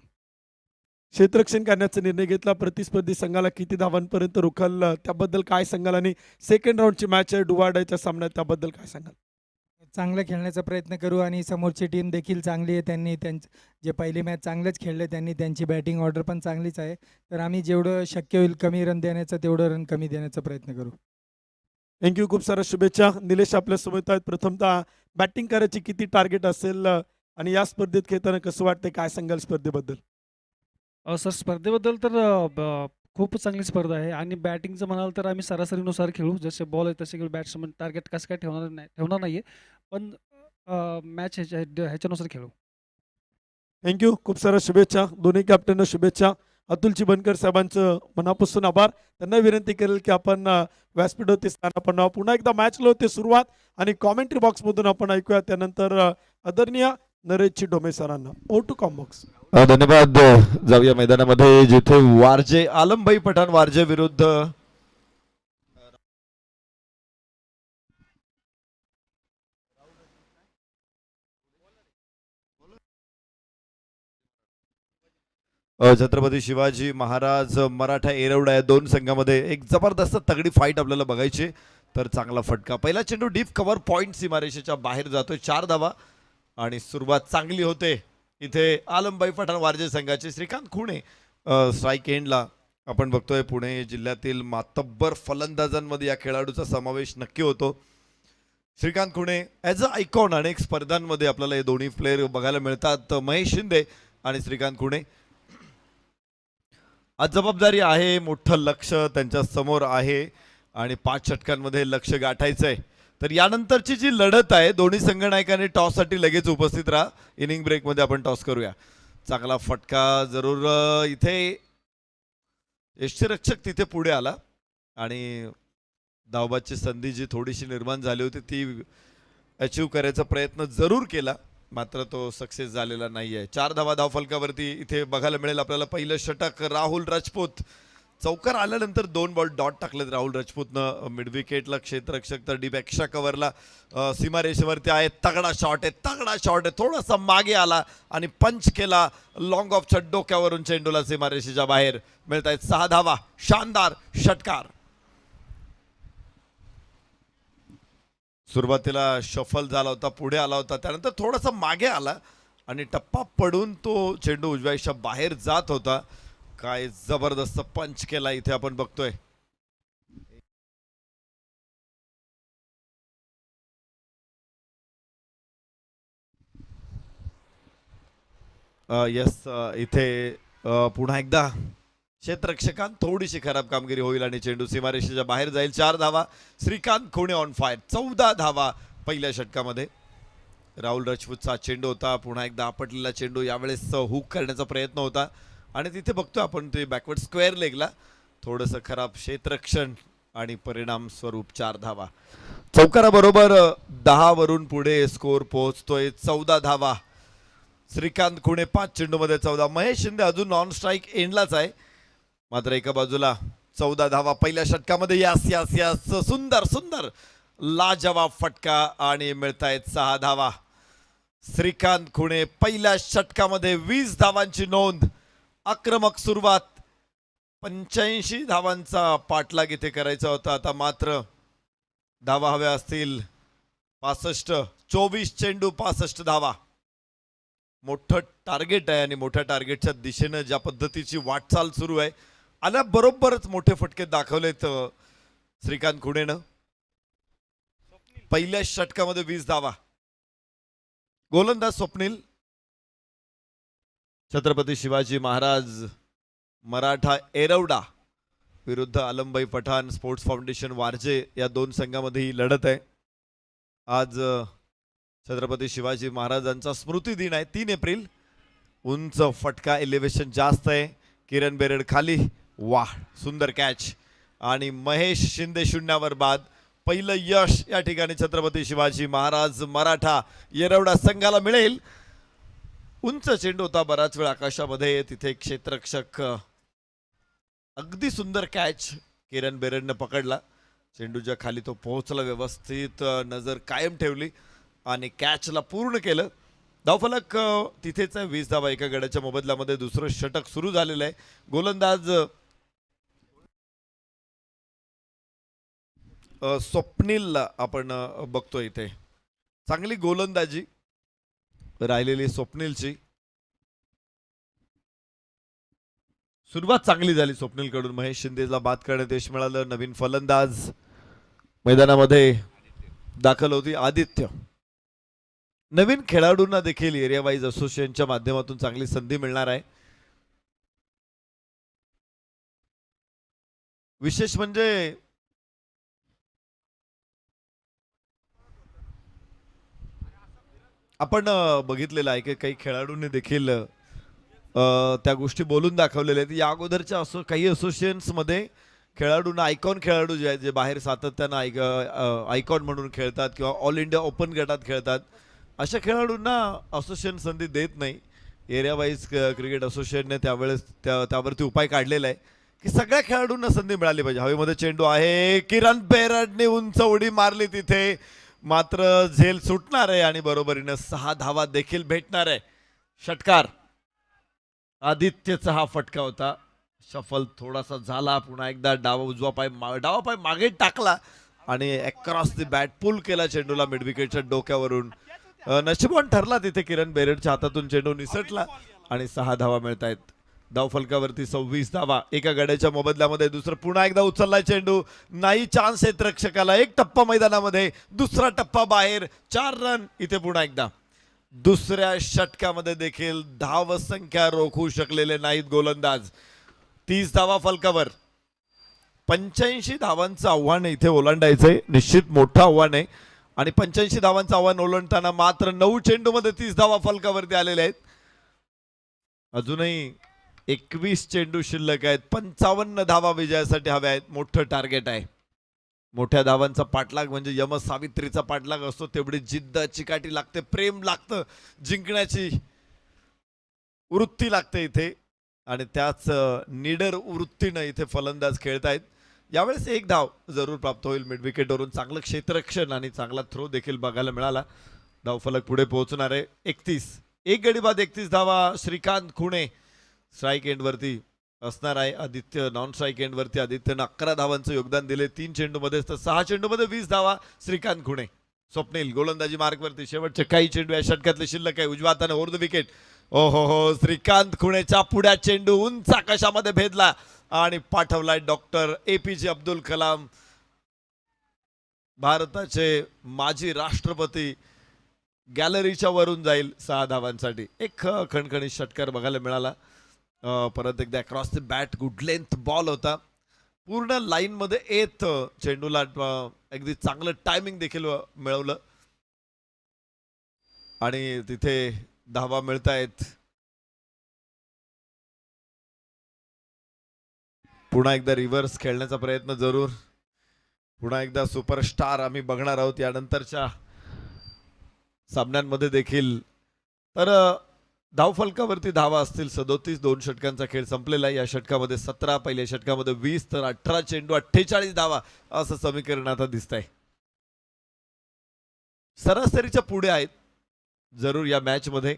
क्षेत्ररक्षण करण्याचा निर्णय घेतला. प्रतिस्पर्धी संघाला किती धावांपर्यंत रोखल त्याबद्दल काय सांगाल? आणि सेकंड राऊंडची मॅच आहे डुवाडाच्या सामन्यात, त्याबद्दल काय सांगाल? चांगलं खेळण्याचा प्रयत्न करू आणि समोरची टीम देखील चांगली आहे. त्यांनी जे पहिली मॅच चांगलंच खेळले, त्यांची बॅटिंग ऑर्डर पण चांगलीच आहे. तर आम्ही जेवढं शक्य होईल कमी रन देण्याचा तेवढं रन कमी देण्याचा प्रयत्न करू. थँक्यू, खूप साऱ्या शुभेच्छा. निलेश आपल्यासोबत आहेत. प्रथमतः बॅटिंग करायची किती टार्गेट असेल आणि या स्पर्धेत खेळताना कसं वाटतंय, काय सांगाल स्पर्धेबद्दल? सर, स्पर्धेबद्दल तर खूप चांगली स्पर्धा आहे आणि बॅटिंगचं म्हणाल तर आम्ही सरासरीनुसार खेळू. जसे बॉल आहे तसे खेळू. बॅट्समन टार्गेट कसं काय ठेवणार नाही पण मॅच ह्याच्यानुसार खेळू. थँक्यू, खूप साऱ्या शुभेच्छा. दोन्ही कॅप्टनना शुभेच्छा. अतुल चिबनकर साहेबांचं मनापासून आभार. त्यांना विनंती करेल की आपण व्यासपीठावरती स्थान पुन्हा एकदा मॅचला होते सुरुवात आणि कॉमेंट्री बॉक्समधून आपण ऐकूया. त्यानंतर आदरणीय नरेशजी ढोमे सरांना. O two Combox. धन्यवाद. जाऊया मैदानामध्ये जिथे वारजे आलमभाई पठाण वारजे विरुद्ध छत्रपती शिवाजी महाराज मराठा एरवडा या दोन संघामध्ये एक जबरदस्त तगडी फाईट आपल्याला बघायची. तर चांगला फटका, पहिला चेंडू डीप कव्हर पॉइंट सीमारेषेच्या बाहेर जातोय. 4 धावा आणि सुरुवात चांगली होते इथे आलमबाई पठाण वारजे संघाचे. श्रीकांत खुणे स्ट्राईक एंडला. आपण बघतोय पुणे जिल्ह्यातील मातब्बर फलंदाजांमध्ये या खेळाडूचा समावेश नक्की होतो. Shrikant Khune as a icon अनेक स्पर्धांमध्ये आपल्याला हे दोन्ही प्लेयर बघायला मिळतात. महेश शिंदे आणि श्रीकांत खुणे. आज जबाबदारी आहे, मोठं लक्ष त्यांच्या समोर आहे आणि 5 षटकांमध्ये लक्ष गाठायचं आहे. तर यानंतरची जी लढत आहे, दोन्ही संघनायकांनी टॉससाठी लगेच उपस्थित राहा. इनिंग ब्रेकमध्ये आपण टॉस करूया. चांगला फटका जरूर इथे यष्टीरक्षक तिथे पुढे आला आणि धावबादची संधी जी थोडीशी निर्माण झाली होती ती अचीव करायचा प्रयत्न जरूर केला, मात्र तो सक्सेस झालेला नाही आहे. 4 धावा धावफलकावरती इथे बघायला मिळेल आपल्याला. पहिलं षटक राहुल राजपूत. चौकार आल्यानंतर 2 बॉल डॉट टाकलेत राहुल राजपूतनं. मिड विकेटला क्षेत्ररक्षक तर डीप एक्स्ट्रा कव्हरला सीमारेषेवरती आहे. तगडा शॉट आहे. थोडासा मागे आला आणि पंच केला. लॉंग ऑफच्या डोक्यावरून चेंडूला सीमारेषेच्या बाहेर. मिळत आहेत 6 धावा. शानदार षटकार. सुरुवातीला शफल झाला होता, पुढे आला होता, त्यानंतर थोडासा मागे आला आणि टप्पा पडून तो चेंडू उजव्याच्या बाहेर जात होता. काय जबरदस्त पंच केला इथे आपण बघतोय. यस, इथे पुन्हा एकदा क्षेत्ररक्षकांत थोडीशी खराब कामगिरी होईल आणि चेंडू सीमारेषेच्या बाहेर जाईल. 4 धावा. श्रीकांत खुणे ऑन फायर. 14 धावा पहिल्या षटकामध्ये. राहुल राजपूतचा चेंडू होता, पुन्हा एकदा आपटलेला चेंडू. यावेळेस हुक करण्याचा प्रयत्न होता आणि तिथे बघतोय आपण ते बॅकवर्ड स्क्वेअर लेगला थोडंसं खराब क्षेत्ररक्षण आणि परिणाम स्वरूप 4 धावा. चौकाराबरोबर 10 वरून पुढे स्कोर पोहोचतोय. 14 धावा. श्रीकांत खुणे 5 चेंडूमध्ये 14. महेश शिंदे अजून नॉन स्ट्राईक एंडलाच आहे, मात्र एका बाजूला 14 धावा पहिल्या षटकामध्ये. यास सुंदर लाजवाब फटका आणि मिळतायत 6 धावा. श्रीकांत खुणे पहिल्या षटकामध्ये 20 धावांची नोंद. आक्रमक सुरुवात. 85 धावांचा पाठलाग इथे करायचा होता, आता मात्र धावा हव्या असतील 65. 24 चेंडू 65 धावा. मोठं टार्गेट आहे आणि मोठ्या टार्गेटच्या दिशेनं ज्या पद्धतीची वाटचाल सुरू आहे, आल्याबरोबरच मोठे फटके दाखवलेत श्रीकांत खुणेनं. पहिल्या षटकामध्ये 20 धावा. गोलंदाज स्वप्नील. छत्रपती शिवाजी महाराज मराठा एरवडा विरुद्ध आलमबाई पठाण स्पोर्ट्स फाउंडेशन वारजे या दोन संघामध्ये ही लढत आहे. आज छत्रपती शिवाजी महाराजांचा स्मृती दिन आहे, 3 एप्रिल. उंच फटका, एलिव्हेशन जास्त आहे. किरण बेरड खाली, वाह सुंदर कॅच. आणि महेश शिंदे शून्यावर बाद. पहिलं यश या ठिकाणी छत्रपती शिवाजी महाराज मराठा येरवडा संघाला मिळेल. उंच चेंडू होता बराच वेळ आकाशामध्ये, तिथे क्षेत्ररक्षक अगदी सुंदर कॅच किरण बेरडनं पकडला. चेंडूच्या खाली तो पोहोचला, व्यवस्थित नजर कायम ठेवली आणि कॅचला पूर्ण केलं. धावफलक तिथेच आहे, 20 धावा एका गड्याच्या मोबदल्यामध्ये. दुसरं षटक सुरू झालेलं आहे. गोलंदाज स्वप्नीलला आपण बघतोय इथे. चांगली गोलंदाजी राहिलेली स्वप्नीलची. सुरुवात चांगली झाली स्वप्नीलकडून. महेश शिंदेला बाद करण्यात यश मिळालं. नवीन फलंदाज मैदानामध्ये दाखल होती आदित्य. नवीन खेळाडूंना देखील एरिया वाईज असोसिएशनच्या माध्यमातून चांगली संधी मिळणार आहे. विशेष म्हणजे आपण बघितलेलं आहे की काही खेळाडूंनी देखील त्या गोष्टी बोलून दाखवलेल्या आहेत. या अगोदरच्या काही असोसिएशन्समध्ये खेळाडूंना आयकॉन खेळाडू जे आहेत, जे बाहेर सातत्यानं आयकॉन म्हणून खेळतात किंवा ऑल इंडिया ओपन गटात खेळतात, अशा खेळाडूंना असोसिएशन संधी देत नाही. एरिया वाईज क्रिकेट असोसिएशनने त्यावेळेस त्यावरती उपाय काढलेला आहे की सगळ्या खेळाडूंना संधी मिळाली पाहिजे. हवेमध्ये चेंडू आहे, किरण बेरडने उंच उडी मारली तिथे, मात्र झेल सुटणार आहे आणि बरोबरीनं 6 धावा देखील भेटणार आहे. षटकार आदित्यचा हा फटका होता. शफल थोडासा झाला, पुन्हा एकदा डावा पाय मागे टाकला आणि अक्रॉस द बॅट पुल केला चेंडूला मिड विकेटच्या डोक्यावरून. नशिबवान ठरला तिथे किरण बेरडच्या हातातून चेंडू निसटला आणि 6 धावा मिळत आहेत. धावफलकावरती 26 धावा एका गड्याच्या मोबदल्यामध्ये. दुसरं पुन्हा एकदा उचललाय चेंडू, नाही चान्स आहे रक्षकाला. एक टप्पा मैदानामध्ये, दुसरा टप्पा बाहेर, 4 रन इथे. पुन्हा एकदा दुसऱ्या षटकामध्ये देखील धाव संख्या रोखू शकलेले नाहीत गोलंदाज. 30 धावा फलकावर. 85 धावांचं आव्हान इथे ओलांडायचंय, निश्चित मोठं आव्हान आहे. आणि 85 धावांचं आव्हान ओलांडताना मात्र 9 चेंडूमध्ये 30 धावा फलकावरती आलेल्या आहेत. अजूनही 21 चेंडू शिल्लक आहेत. 55 धावा विजयासाठी हव्या आहेत. मोठं टार्गेट आहे. मोठ्या धावांचा पाठलाग म्हणजे यम सावित्रीचा पाठलाग असतो, तेवढी जिद्द चिकाटी लागते, प्रेम लागतं, जिंकण्याची वृत्ती लागते इथे. आणि त्याच निडर वृत्तीनं इथे फलंदाज खेळतायत. यावेळेस 1 धाव जरूर प्राप्त होईल मिड विकेटवरून. चांगलं क्षेत्ररक्षण आणि चांगला थ्रो देखील बघायला मिळाला. धावफलक पुढे पोहोचणार आहे. 31 एक गडी बाद 31 धावा. श्रीकांत खुणे स्ट्राईक एंडवरती असणार आहे. आदित्य नॉन स्ट्राईक एंडवरती. आदित्यनं 11 धावांचं योगदान दिले 3 चेंडूमध्ये, तर 6 चेंडूमध्ये 20 धावा. श्रीकांत खुणे. स्वप्नील गोलंदाजी मार्कवरती. शेवटचे काही चेंडू या षटकातले शिल्लक आहे. उजव्या हाताने ओव्हर द विकेट. ओहो हो, श्रीकांत खुणेच्या पुढ्या चेंडू उंच आकाशामध्ये भेदला आणि पाठवलाय डॉक्टर APJ अब्दुल कलाम, भारताचे माजी राष्ट्रपती. गॅलरीच्या वरून जाईल 6 धावांसाठी. एक खणखणीत षटकार बघायला मिळाला. परत एकदा across the bat, good length ball होता. पूर्ण लाईन मध्ये येत चेंडूला अगदी चांगलं टायमिंग देखील मिळवलं आणि तिथे धावा मिळतायत. पुन्हा एकदा रिव्हर्स खेळण्याचा प्रयत्न जरूर. पुन्हा एकदा सुपरस्टार आम्ही बघणार आहोत यानंतरच्या सामन्यांमध्ये देखील. तर धावफलकावरती धावा असतील 37. 2 षटकांचा खेळ संपलेला आहे. या षटकामध्ये 17, पहिल्या षटकामध्ये 20, तर 18 चेंडू 48 धावा असं समीकरण आता दिसत आहे. सरासरीच्या पुढे आहेत जरूर या मॅच मध्ये,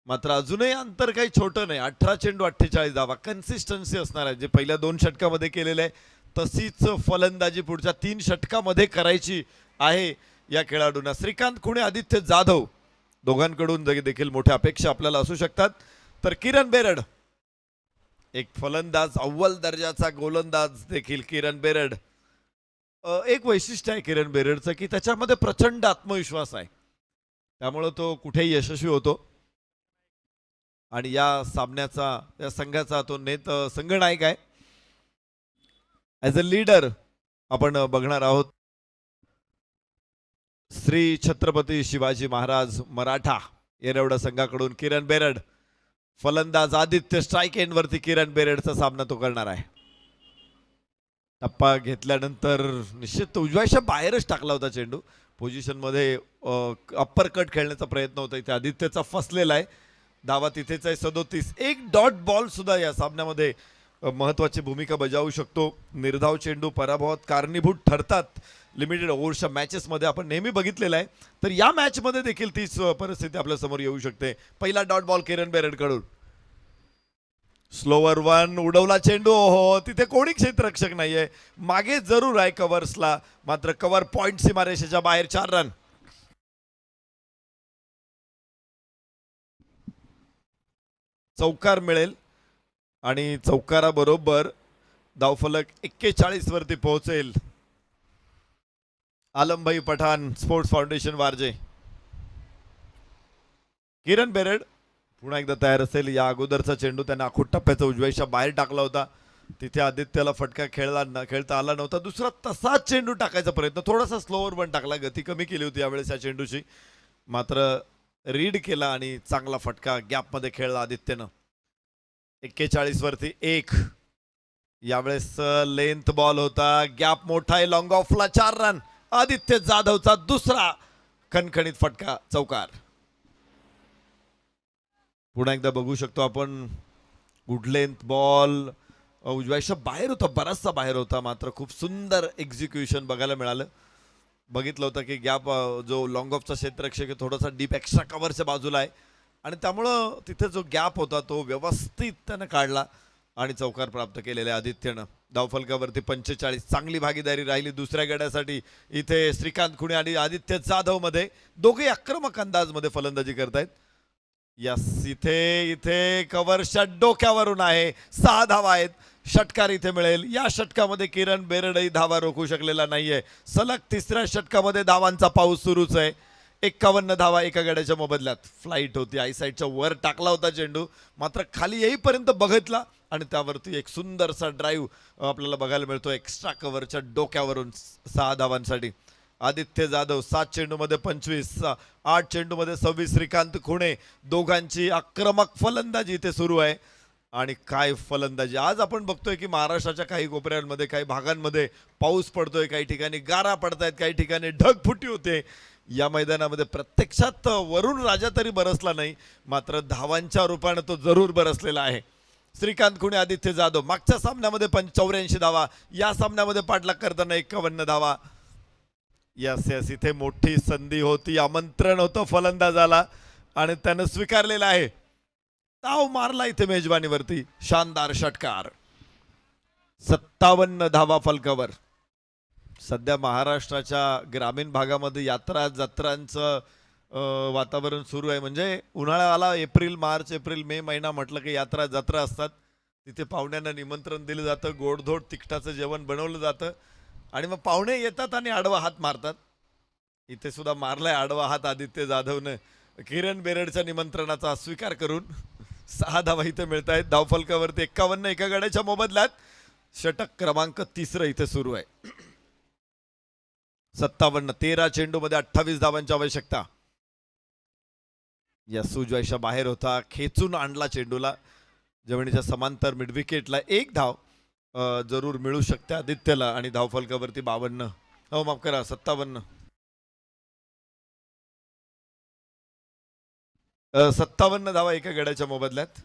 मात्र अजूनही अंतर काही छोटं नाही. 18 चेंडू 48 धावा. कन्सिस्टन्सी असणार आहे. जे पहिल्या 2 षटकामध्ये केलेलं आहे तशीच फलंदाजी पुढच्या 3 षटकामध्ये करायची आहे या खेळाडूंना. श्रीकांत खुणे, आदित्य जाधव दोघांकडून देखील मोठ्या अपेक्षा आपल्याला असू शकतात. तर किरण बेरड एक फलंदाज, अव्वल दर्जाचा गोलंदाज देखील किरण बेरड. एक वैशिष्ट्य आहे किरण बेरडचं की त्याच्यामध्ये प्रचंड आत्मविश्वास आहे, त्यामुळे तो कुठेही यशस्वी होतो. आणि या सामन्याचा, या संघाचा तो संघनायक आहे. ॲज अ लीडर आपण बघणार आहोत श्री छत्रपती शिवाजी महाराज मराठा येरवडा संघाकडून किरण बेरड. फलंदाज आदित्य स्ट्राईक एंड वरती किरण बेरेडचा सामना तो करणार आहे. टप्पा घेतल्यानंतर निश्चित तो उजव्याच्या बाहेरच टाकला होता चेंडू. पोझिशन मध्ये अप्पर कट खेळण्याचा प्रयत्न होता, इथे आदित्यचा फसलेला आहे. धावा तिथेच आहे 37. एक डॉट बॉल सुद्धा या सामन्यामध्ये महत्वाची भूमिका बजावू शकतो. निर्धाव चेंडू पराभवात कारणीभूत ठरतात लिमिटेड ओव्हर्सच्या मॅचेसमध्ये, आपण नेहमी बघितलेलं आहे. तर या मॅचमध्ये देखील तीच परिस्थिती आपल्या समोर येऊ शकते. पहिला डॉट बॉल किरण बेरेड कडून. स्लोवर वन उडवला चेंडू. हो, तिथे कोणी क्षेत्ररक्षक नाहीये, मागे जरूर आहे कव्हर्सला, मात्र कव्हर पॉइंट सीमारेषेच्या बाहेर. 4 रन. चौकार मिळेल आणि चौकाराबरोबर धावफलक 41 वरती पोहोचेल. आलमभाई पठाण, स्पोर्ट्स फाउंडेशन वारजे. किरण बेरेड पुन्हा एकदा तयार असेल. या अगोदरचा चेंडू त्याने आखूट टप्प्याचा उजव्याच्या बाहेर टाकला होता, तिथे आदित्यला फटका खेळता आला नव्हता. दुसरा तसाच चेंडू टाकायचा प्रयत्न, थोडासा स्लोवर पण टाकला, गती कमी केली होती यावेळेस या चेंडूची, मात्र रीड केला आणि चांगला फटका गॅपमध्ये खेळला आदित्यनं. 41 वरती 1. यावेळेस लेंथ बॉल होता, गॅप मोठा आहे, लॉंग ऑफला 4 रन. आदित्य जाधवचा दुसरा खणखणीत फटका, चौकार. पुन्हा एकदा बघू शकतो आपण, गुड लेंथ बॉल उजव्याच्या बाहेर होता, बराचसा बाहेर होता, मात्र खूप सुंदर एक्झिक्युशन बघायला मिळालं. बघितलं होतं की गॅप जो लॉंग ऑफचा क्षेत्ररक्षक आहे थोडासा डीप एक्स्ट्रा कव्हरच्या बाजूला आहे आणि त्यामुळं तिथे जो गॅप होता तो व्यवस्थित त्यानं काढला आणि चौकार प्राप्त केलेला आहे आदित्यनं. धावफलकावरती 45. चांगली भागीदारी राहिली दुसऱ्या गड्यासाठी. इथे श्रीकांत खुणे आणि आदित्य जाधव मध्ये दोघे आक्रमक अंदाजमध्ये फलंदाजी करतायत. यस, इथे कव्हरच्या डोक्यावरून आहे. 6 धावा आहेत. षटकार इथे मिळेल. या षटकामध्ये किरण बेरडही धावा रोखू शकलेला नाहीये. सलग तिसऱ्या षटकामध्ये धावांचा पाऊस सुरूच आहे. 51 धावा एका गड्याच्या मोबदल्यात. फ्लाईट होती, आयसाईडच्या वर टाकला होता चेंडू, मात्र खाली येईपर्यंत बघितला आणि त्यावरती एक सुंदरसा ड्राईव्ह आपल्याला बघायला मिळतो एक्स्ट्रा कव्हरच्या डोक्यावरून 6 धावांसाठी. आदित्य जाधव 7 चेंडूमध्ये 25, 8 चेंडूमध्ये 26. श्रीकांत खुणे, दोघांची आक्रमक फलंदाजी इथे सुरू आहे. आणि काय फलंदाजी आज आपण बघतोय की महाराष्ट्राच्या काही कोपऱ्यांमध्ये काही भागांमध्ये पाऊस पडतोय, काही ठिकाणी गारा पडतायत, काही ठिकाणी ढगफुटी होते. या मैदानामध्ये प्रत्यक्षात वरुण राजा तरी बरसला नाही, मात्र धावांच्या रूपाने तो जरूर बरसलेला आहे. श्रीकांत खुणे, आदित्य जाधव मागच्या सामन्यामध्ये 84 धावा, या सामन्यामध्ये पाठलाग करताना 51 धावा. यस यस, इथे मोठी संधी होती, आमंत्रण होतं फलंदाजाला आणि त्यानं स्वीकारलेलं आहे. धाव मारला इथे मेजबानीवरती, शानदार षटकार. 57 धावा फलकावर. सध्या महाराष्ट्राच्या ग्रामीण भागामध्ये यात्रा जत्रांचं वातावरण सुरू आहे. म्हणजे उन्हाळा आला, एप्रिल मार्च एप्रिल मे महिना म्हटलं की यात्रा जत्रा असतात. तिथे पाहुण्यांना निमंत्रण दिलं जातं, गोडधोड तिखटाचं जेवण बनवलं जातं आणि मग पाहुणे येतात आणि आडवा हात मारतात. इथे सुद्धा मारलाय आडवा हात आदित्य जाधवनं किरण बेरडच्या निमंत्रणाचा स्वीकार करून. 6 धावा इथे मिळत आहेत. धावफलकावरती 51 एका गड्याच्या मोबदल्यात. षटक क्रमांक 3 इथे सुरू आहे. 57, 13 चेंडूमध्ये 28 धावांची आवश्यकता. या उजव्याच्या बाहेर होता, खेचून आणला चेंडूला जमिनीच्या समांतर मिडविकेटला. 1 धाव जरूर मिळू शकते आदित्यला आणि धावफलकावरती 52, हो माफ करा 57. 57 धावा एका गड्याच्या मोबदल्यात.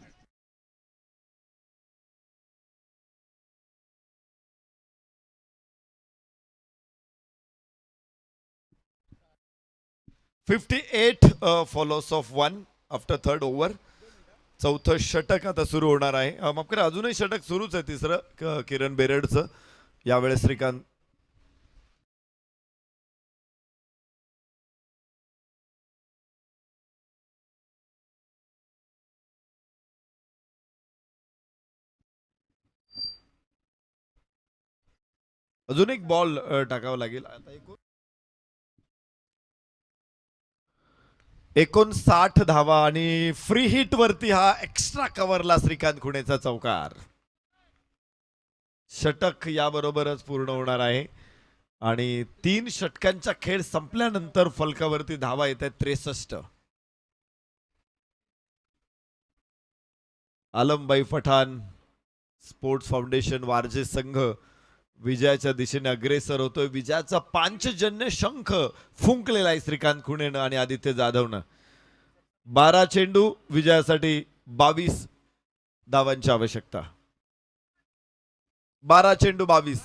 $58 followers of 1 after 3rd over. चौथं षटक आता सुरू होणार आहे. माफ करा, अजूनही षटक सुरूच आहे तिसरं किरण बेरडचं. यावेळेस श्रीकांत अजून एक बॉल टाकावा लागेल. आता 59 धावा आणि फ्री हिट वरती हा एक्स्ट्रा कव्हरला श्रीकांत खुणेचा चौकार. षटक याबरोबरच पूर्ण होणार आहे आणि 3 षटकांचा खेळ संपल्यानंतर फलकावरती धावा येत आहेत 63. आलमबाई पठाण स्पोर्ट्स फाउंडेशन वारजे संघ विजयाच्या दिशेने अग्रेसर होतोय. विजयाचा पांचजन्य शंख फुंकलेला आहे श्रीकांत खुणेनं आणि आदित्य जाधवनं. 12 चेंडू विजयासाठी 22 धावांची आवश्यकता. 12 चेंडू 22.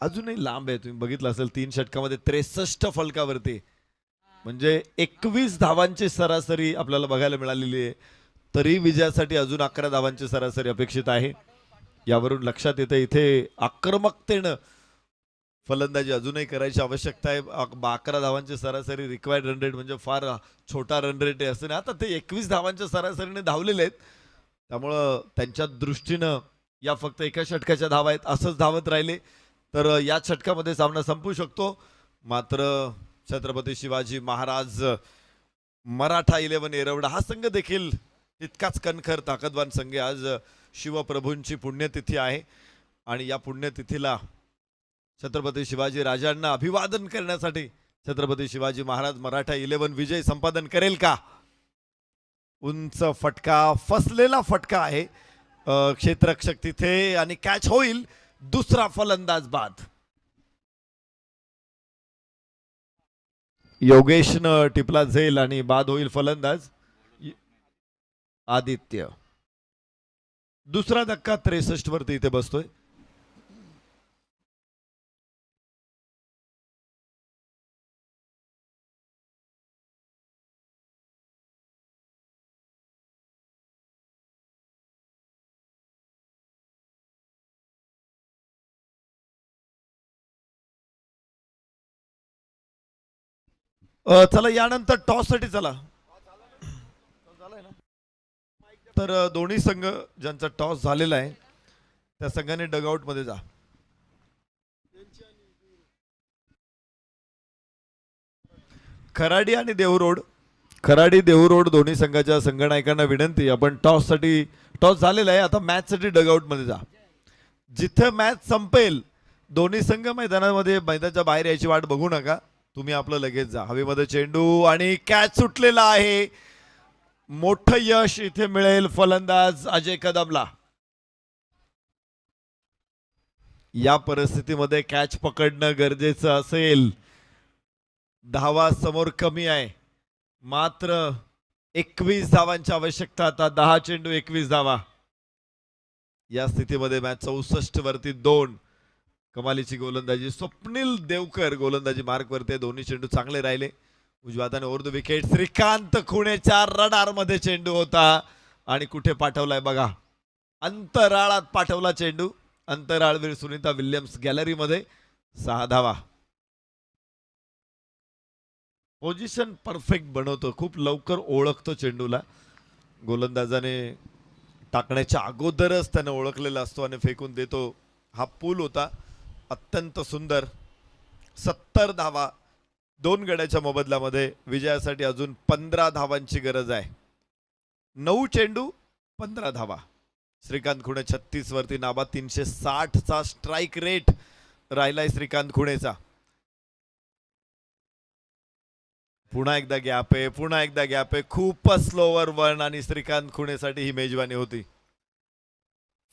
अजूनही लांब आहे. तुम्ही बघितलं असेल 3 षटकामध्ये 63 फलकावरती, म्हणजे 21 धावांची सरासरी आपल्याला बघायला मिळालेली आहे. तरी विजयासाठी अजून 11 धावांची सरासरी अपेक्षित आहे. यावरून लक्षात येतं इथे आक्रमकतेनं फलंदाजी अजूनही करायची आवश्यकता आहे. 11 धावांची सरासरी रिक्वायर्ड रन रेट म्हणजे फार छोटा रन रेट आहे असं नाही. आता ते 21 धावांच्या सरासरीने धावलेले आहेत, त्यामुळं त्यांच्या दृष्टीनं या फक्त एका षटकाच्या धावा आहेत. असंच धावत राहिले तर या षटकामध्ये सामना संपू शकतो. मात्र छत्रपती शिवाजी महाराज मराठा 11 येरवडा हा संघ देखील तितकाच कणखर ताकदवान संघ आहे. आज शिवप्रभूंची पुण्यतिथी आहे आणि या पुण्यतिथीला छत्रपती शिवाजी राजांना अभिवादन करण्यासाठी छत्रपती शिवाजी महाराज मराठा 11 विजय संपादन करेल का? उंच फटका, फसलेला फटका आहे. क्षेत्ररक्षक तिथे आणि कॅच होईल. दुसरा फलंदाज बाद. योगेशनं टिपला झेल आणि बाद होईल फलंदाज आदित्य. दुसरा धक्का 63 वरती इथे बसतोय. चला यानंतर टॉस साठी चला. तर दोन्ही संघ ज्यांचा टॉस झालेला आहे त्या संघाने डगआउट मध्ये जा. खराडी आणि देहूरोड, खराडी देहूरोड दोन्ही संघाच्या संघनायकांना विनंती, आपण टॉस झालेला आहे, आता मॅच साठी डगआउट मध्ये जा. जिथे मॅच संपेल दोन्ही संघ मैदानाच्या बाहेर यायची वाट बघू नका. तुम्ही आपलं लगेच जा. हवेमध्ये चेंडू आणि कॅच सुटलेला आहे. मोठं यश इथे मिळेल फलंदाज अजय कदमला. या परिस्थितीमध्ये कॅच पकडणं गरजेचं असेल. धावा समोर कमी आहे, मात्र 21 धावांची आवश्यकता. आता 10 चेंडू 21 धावा. या स्थितीमध्ये मॅच 64 वरती 2. कमालीची गोलंदाजी स्वप्नील देवकर गोलंदाजी मार्क वरती. दोन्ही चेंडू चांगले राहिले. उजव्या हाताने ओव्हर द विकेट. श्रीकांत खुणेच्या रडार मध्ये चेंडू होता आणि कुठे पाठवलाय बघा, अंतराळात पाठवला चेंडू. अंतराळवीर सुनीता विल्यम्स गॅलरी मध्ये. 6 धावा. पोझिशन परफेक्ट बनवतो, खूप लवकर ओळखतो चेंडूला. गोलंदाजाने टाकण्याच्या अगोदरच त्याने ओळखलेला असतो आणि फेकून देतो. हा पूल होता अत्यंत सुंदर. 70 धावा 2 गड्याच्या मोबदल्यामध्ये. विजयासाठी अजून 15 धावांची गरज आहे. 9 चेंडू 15 धावा. श्रीकांत खुणे 36 वरती नाबाद. 360 चा स्ट्राईक रेट राहिलाय श्रीकांत खुणेचा. पुन्हा एकदा गॅप आहे, पुन्हा एकदा गॅप आहे. खूपच स्लोवर 1 आणि श्रीकांत खुणेसाठी ही मेजवानी होती.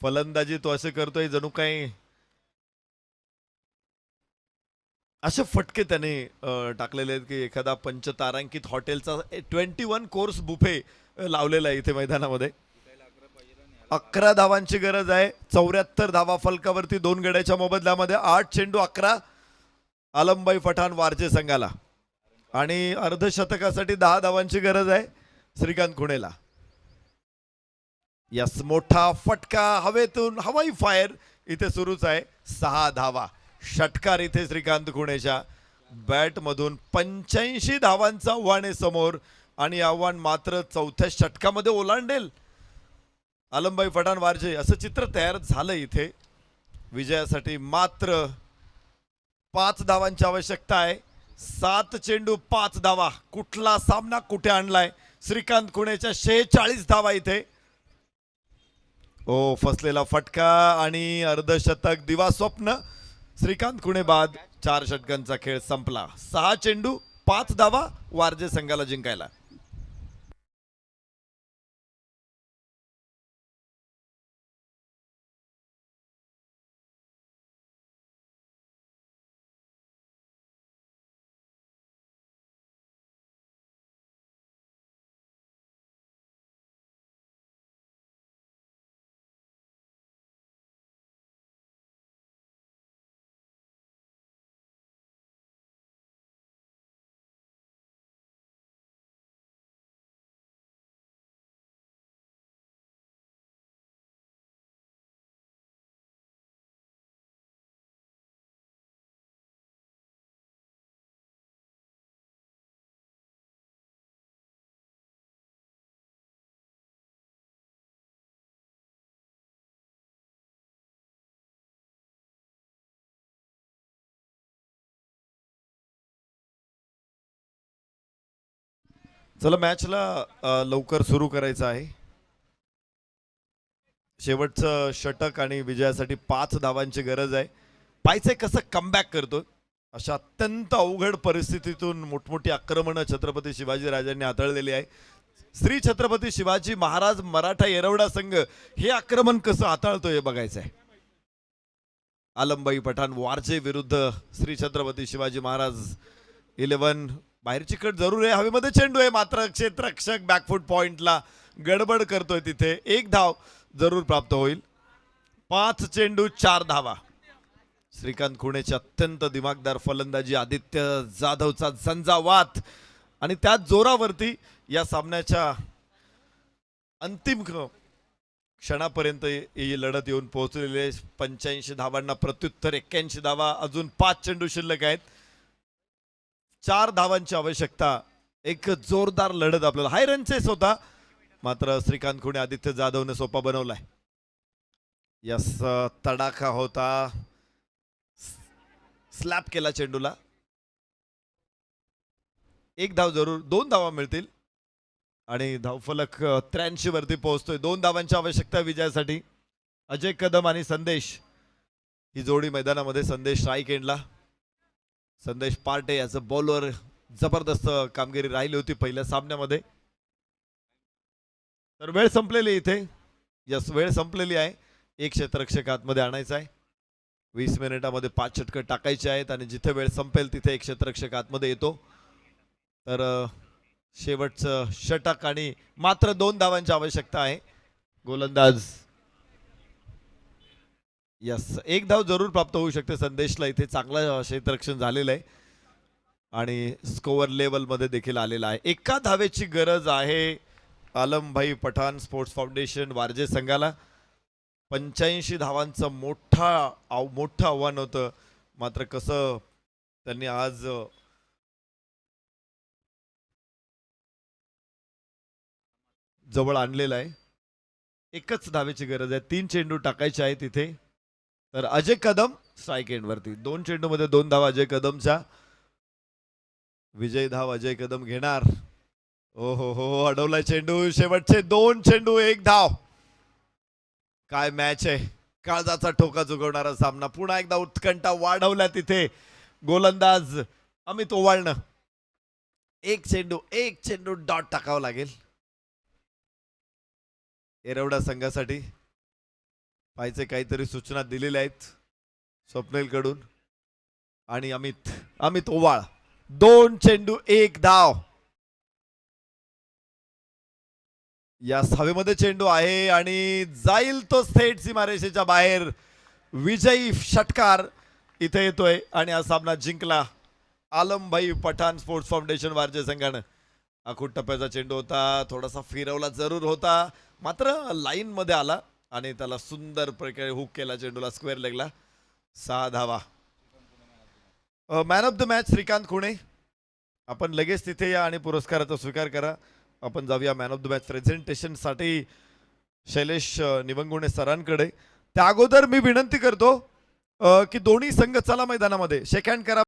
फलंदाजी तो असे करतोय जणू काही असे फटके त्याने टाकलेले आहेत की एखादा पंचतारांकित हॉटेलचा 21 कोर्स बुफे लावलेला आहे इथे मैदानामध्ये. 11 धावांची गरज आहे. 74 धावा फलकावरती 2 गड्याच्या मोबदल्यामध्ये. 8 चेंडू 11. आलमबाई पठाण वारजे संघाला आणि अर्धशतकासाठी 10 धावांची गरज आहे श्रीकांत खुणेला. यस, मोठा फटका हवेतून, हवाई फायर इथे सुरूच आहे. 6 धावा. षटकार इथे श्रीकांत खुणेच्या बॅट मधून. 85 धावांचं आव्हान आहे समोर आणि आव्हान मात्र 4थ्या षटकामध्ये ओलांडेल आलमबाई पठाण वारजे असं चित्र तयार झालं इथे. विजयासाठी मात्र 5 धावांची आवश्यकता आहे. 7 चेंडू 5 धावा. कुठला सामना कुठे आणलाय. श्रीकांत खुणेच्या 46 धावा इथे. ओ, फसलेला फटका आणि अर्धशतक दिवा स्वप्न. श्रीकांत खुणे बाद. 4 षटकांचा खेळ संपला. 6 चेंडू 5 धावा वारजे संघाला जिंकायला. चला मॅचला लवकर सुरू करायचं आहे. शेवटचं षटक आणि विजयासाठी 5 धावांची गरज आहे. पाहिजे कसं कमबॅक करतो. अशा अत्यंत अवघड परिस्थितीतून मोठमोठी आक्रमणं छत्रपती शिवाजी राजांनी हाताळलेली आहे. श्री छत्रपती शिवाजी महाराज मराठा येरवडा संघ हे आक्रमण कसं हाताळतोय हे बघायचं आहे. आलमबाई पठाण वारजे विरुद्ध श्री छत्रपती शिवाजी महाराज 11. बाहेरची कट जरूर आहे. हवेमध्ये चेंडू आहे मात्र क्षेत्ररक्षक बॅकफूट पॉइंटला गडबड करतोय. तिथे 1 धाव जरूर प्राप्त होईल. 5 चेंडू 4 धावा. श्रीकांत खुणेची अत्यंत दिमागदार फलंदाजी, आदित्य जाधवचा झंझावात आणि त्याच जोरावरती या सामन्याच्या अंतिम क्षणापर्यंत ही लढत येऊन पोहोचलेली आहे. 85 धावांना प्रत्युत्तर 81 धावा. अजून 5 चेंडू शिल्लक आहेत. 4 धावांची आवश्यकता. एक जोरदार लढत आपल्याला हाय रन चेस होता मात्र श्रीकांत खुणे आदित्य जाधवने सोपा बनवलाय. यस तडाखा होता. स्लॅप केला चेंडूला. 1 धाव जरूर. 2 धावा मिळतील आणि धावफलक 83 वरती पोहोचतोय. 2 धावांची आवश्यकता विजयासाठी. अजय कदम आणि संदेश ही जोडी मैदानामध्ये. संदेश स्ट्राईक एंडला. संदेश पार्टे याचं बॉलवर जबरदस्त कामगिरी राहिली होती पहिल्या सामन्यामध्ये. तर वेळ संपलेली इथे. यस वेळ संपलेली आहे. एक क्षेत्ररक्षक आतमध्ये आणायचा आहे. 20 मिनिटामध्ये 5 षटकं टाकायचे आहेत आणि जिथे वेळ संपेल तिथे एक क्षेत्ररक्षक आतमध्ये येतो. तर शेवटचं षटक आणि मात्र 2 धावांची आवश्यकता आहे. गोलंदाज यस 1 धाव जरूर प्राप्त होऊ शकते संदेशला. इथे चांगलं क्षेत्ररक्षण झालेलं आहे आणि स्कोअर लेवलमध्ये देखील आलेला आहे. 1 धावेची गरज आहे आलमभाई पठाण स्पोर्ट्स फाउंडेशन वारजे संघाला. 85 धावांचं मोठं आव्हान होतं मात्र कसं त्यांनी आज जवळ आणलेलं आहे. 1च धावेची गरज आहे. 3 चेंडू टाकायचे आहेत तिथे. तर अजय कदम स्ट्राईक एंड वरती. 2 चेंडू मध्ये 2 धावा अजय कदमच्या. विजय धाव अजय कदम घेणार. ओ हो अडवलाय चेंडू. शेवटचे 2 चेंडू 1 धाव. काय मॅच आहे. काळजाचा ठोका चुकवणारा सामना. पुन्हा एकदा उत्कंठा वाढवल्या तिथे. गोलंदाज अमित ओवाळणं. 1 चेंडू डॉट टाकावं लागेल येरवडा संघासाठी. पाहिजे काहीतरी सूचना दिलेल्या आहेत स्वप्नील कडून. आणि अमित ओवाळ. 2 चेंडू 1 धाव. या हवेमध्ये चेंडू आहे आणि जाईल तो थेट सीमारेषेच्या बाहेर. विजयी षटकार इथे येतोय आणि हा सामना जिंकला आलमभाई पठाण स्पोर्ट्स फाउंडेशन वारजे संघानं. आखूट टप्प्याचा चेंडू होता. थोडासा फिरवला जरूर होता मात्र लाईन मध्ये आला आणि त्याला सुंदर प्रकारे हुक केला चेंडूला स्क्वेअर लेगला. 6 धावा. Man of the match Shrikant Khune. आपण लगेच तिथे या आणि पुरस्काराचा स्वीकार करा. आपण जाऊया मॅन ऑफ द मॅच प्रेझेंटेशनसाठी शैलेश निवंगुणे सरांकडे. त्या अगोदर मी विनंती करतो की दोन्ही संघ चला मैदानामध्ये शेक हँड करा.